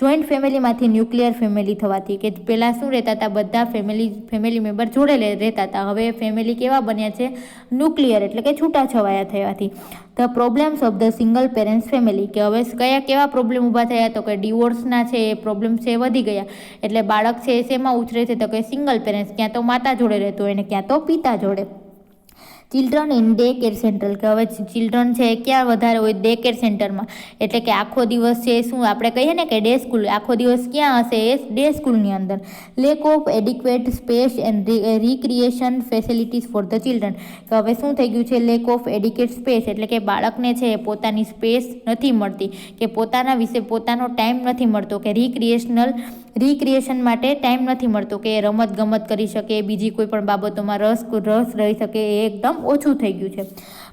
Speaker 1: જોઈન્ટ ફેમિલીમાંથી ન્યુક્લિયર ફેમિલી થવાથી કે પહેલાં શું રહેતા હતા બધા ફેમિલી મેમ્બર જોડે રહેતા હતા હવે ફેમિલી કેવા બન્યા છે ન્યુક્લિયર એટલે કે છૂટાછવાયા થવાથી the problems of the single parents family કે હવે કેવા પ્રોબ્લેમ ઊભા થયા તો કે ડિવોર્સના છે એ પ્રોબ્લેમ છે વધી ગયા એટલે બાળક છે એ શેમાં ઉછરે છે તો કે સિંગલ પેરેન્ટ્સ ક્યાં તો માતા જોડે રહેતો હોય ને ક્યાં તો પિતા જોડે children in day care centre કે હવે ચિલ્ડ્રન છે એ ક્યાં વધારે હોય ડે કેર સેન્ટરમાં એટલે કે આખો દિવસ છે શું આપણે કહીએ ને કે ડે સ્કૂલ આખો દિવસ ક્યાં હશે એ ડે સ્કૂલની અંદર lack of adequate space and recreation facilities for the children કે હવે શું થઈ ગયું છે લેક ઓફ એડિક્વેટ સ્પેસ એટલે કે બાળકને છે એ પોતાની સ્પેસ નથી મળતી કે પોતાના વિશે પોતાનો ટાઈમ નથી મળતો કે રિક્રિએશન માટે ટાઈમ નથી મળતો કે રમત ગમત કરી શકે બીજી કોઈ પણ બાબતોમાં રસ રહી શકે એ એકદમ ઓછું થઈ ગયું છે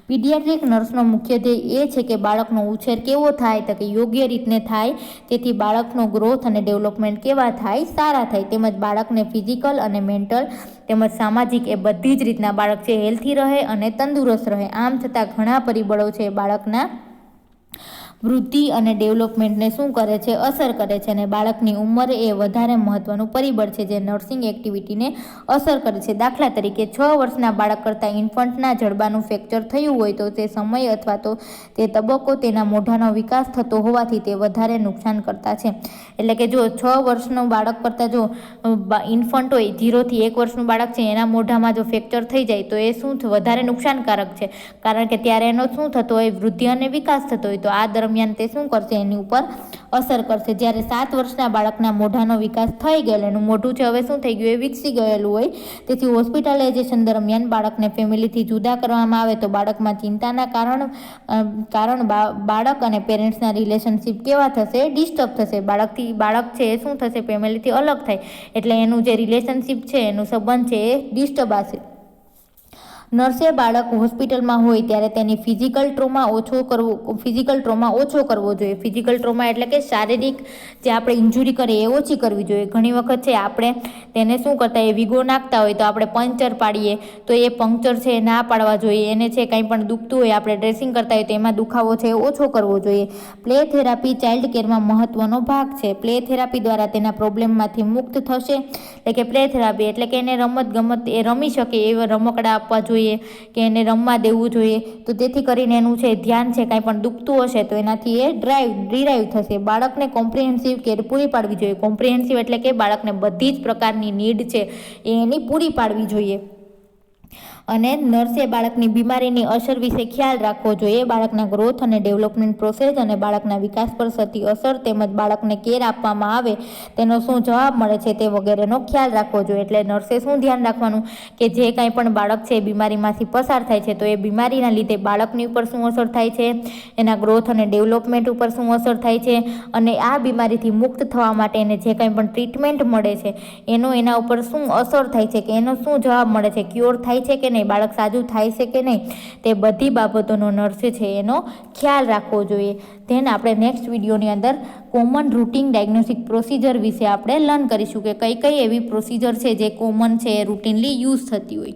Speaker 1: પીડિયાટ્રિક નર્સનો મુખ્ય ધ્યેય એ છે કે બાળકનો ઉછેર કેવો થાય તો કે યોગ્ય રીતને થાય તેથી બાળકનો ગ્રોથ અને ડેવલપમેન્ટ કેવા થાય સારા થાય તેમજ બાળકને ફિઝિકલ અને મેન્ટલ તેમજ સામાજિક એ બધી જ રીતના બાળક છે હેલ્થી રહે અને તંદુરસ્ત રહે આમ છતાં ઘણા પરિબળો છે બાળકના વૃદ્ધિ અને ડેવલપમેન્ટને શું કરે છે અસર કરે છે અને બાળકની ઉંમર એ વધારે મહત્વનું પરિબળ છે જે નર્સિંગ એક્ટિવિટીને અસર કરે છે દાખલા તરીકે 6 વર્ષના બાળક કરતાં ઇન્ફન્ટના જડબાનું ફ્રેક્ચર થયું હોય તો તે સમય અથવા તો તે તબક્કો તેના મોઢાનો વિકાસ થતો હોવાથી તે વધારે નુકસાન કરતા છે એટલે કે જો 6 વર્ષનું બાળક કરતાં જો ઇન્ફન્ટ હોય 0 થી 1 વર્ષનું બાળક છે એના મોઢામાં જો ફ્રેક્ચર થઈ જાય તો એ શું વધારે નુકસાનકારક છે કારણ કે ત્યારે એનો શું થતો હોય વૃદ્ધિ અને વિકાસ થતો હોય તો આ દરમિયાન તે શું કરશે એની ઉપર અસર કરશે જ્યારે 7 વર્ષના બાળકના મોઢાનો વિકાસ થઈ ગયેલો એનું મોઢું છે હવે શું થઈ ગયું એ વિકસી ગયેલું હોય તેથી હોસ્પિટલાઇઝેશન દરમિયાન બાળકને ફેમિલીથી જુદા કરવામાં આવે તો બાળકમાં ચિંતાના કારણ બાળક અને પેરેન્ટ્સના રિલેશનશિપ કેવા થશે ડિસ્ટર્બ થશે બાળક છે એ શું થશે ફેમિલીથી અલગ થાય એટલે એનું જે રિલેશનશિપ છે એનું સંબંધ છે એ ડિસ્ટર્બ આવશે નર્સે બાળક હોસ્પિટલમાં હોય ત્યારે તેની ફિઝિકલ ટ્રોમા ઓછો કરવો જોઈએ ફિઝિકલ ટ્રોમા એટલે કે શારીરિક જે આપણે ઇન્જુરી કરીએ એ ઓછી કરવી જોઈએ ઘણી વખત છે આપણે તેને શું કરતા એ વિગો નાખતા હોય તો આપણે પંચર પાડીએ તો એ પંક્ચર છે ના પાડવા જોઈએ એને છે કંઈ પણ દુખતું હોય આપણે ડ્રેસિંગ કરતા હોય તો એમાં દુખાવો છે ઓછો કરવો જોઈએ પ્લે થેરાપી ચાઇલ્ડ કેરમાં મહત્વનો ભાગ છે પ્લે થેરાપી દ્વારા તેના પ્રોબ્લેમમાંથી મુક્ત થશે એટલે કે પ્લે થેરાપી એટલે કે એને રમત ગમત એ રમી શકે એવા રમકડા આપવા જોઈએ કે એને રમવા દેવું જોઈએ તો તેથી કરીને એનું છે ધ્યાન છે કાંઈ પણ દુખતું હશે તો એનાથી એ ડિરાઈવ થશે બાળકને કોમ્પ્રિહેન્સિવ કેર પૂરી પાડવી જોઈએ કોમ્પ્રિહેન્સિવ એટલે કે બાળકને બધી જ પ્રકારની નીડ છે એ એની પૂરી પાડવી જોઈએ અને નર્સે બાળકની બીમારીની અસર વિશે ખ્યાલ રાખવો જોઈએ બાળકના ગ્રોથ અને ડેવલપમેન્ટ પ્રોસેસ અને બાળકના વિકાસ પર થતી અસર તેમજ બાળકને કેર આપવામાં આવે તેનો શું જવાબ મળે છે તે વગેરેનો ખ્યાલ રાખવો જોઈએ એટલે નર્સે શું ધ્યાન રાખવાનું કે જે કાંઈ પણ બાળક છે એ બીમારીમાંથી પસાર થાય છે તો એ બીમારીના લીધે બાળકની ઉપર શું અસર થાય છે એના ગ્રોથ અને ડેવલપમેન્ટ ઉપર શું અસર થાય છે અને આ બીમારીથી મુક્ત થવા માટે એને જે કાંઈ પણ ટ્રીટમેન્ટ મળે છે એના ઉપર શું અસર થાય છે કે એનો શું જવાબ મળે છે ક્યોર થાય છે કે નહીં બાળક સાજું થાય છે કે નહીં તે બધી બાબતોનો નર્સે છે એનો ખ્યાલ રાખવો જોઈએ ધેન આપણે નેક્સ્ટ વિડીયોની અંદર કોમન રૂટીન ડાયગ્નોસ્ટિક પ્રોસિજર વિશે આપણે લર્ન કરીશું કે કઈ એવી પ્રોસિજર છે જે કોમન છે રૂટીનલી યુઝ થતી હોય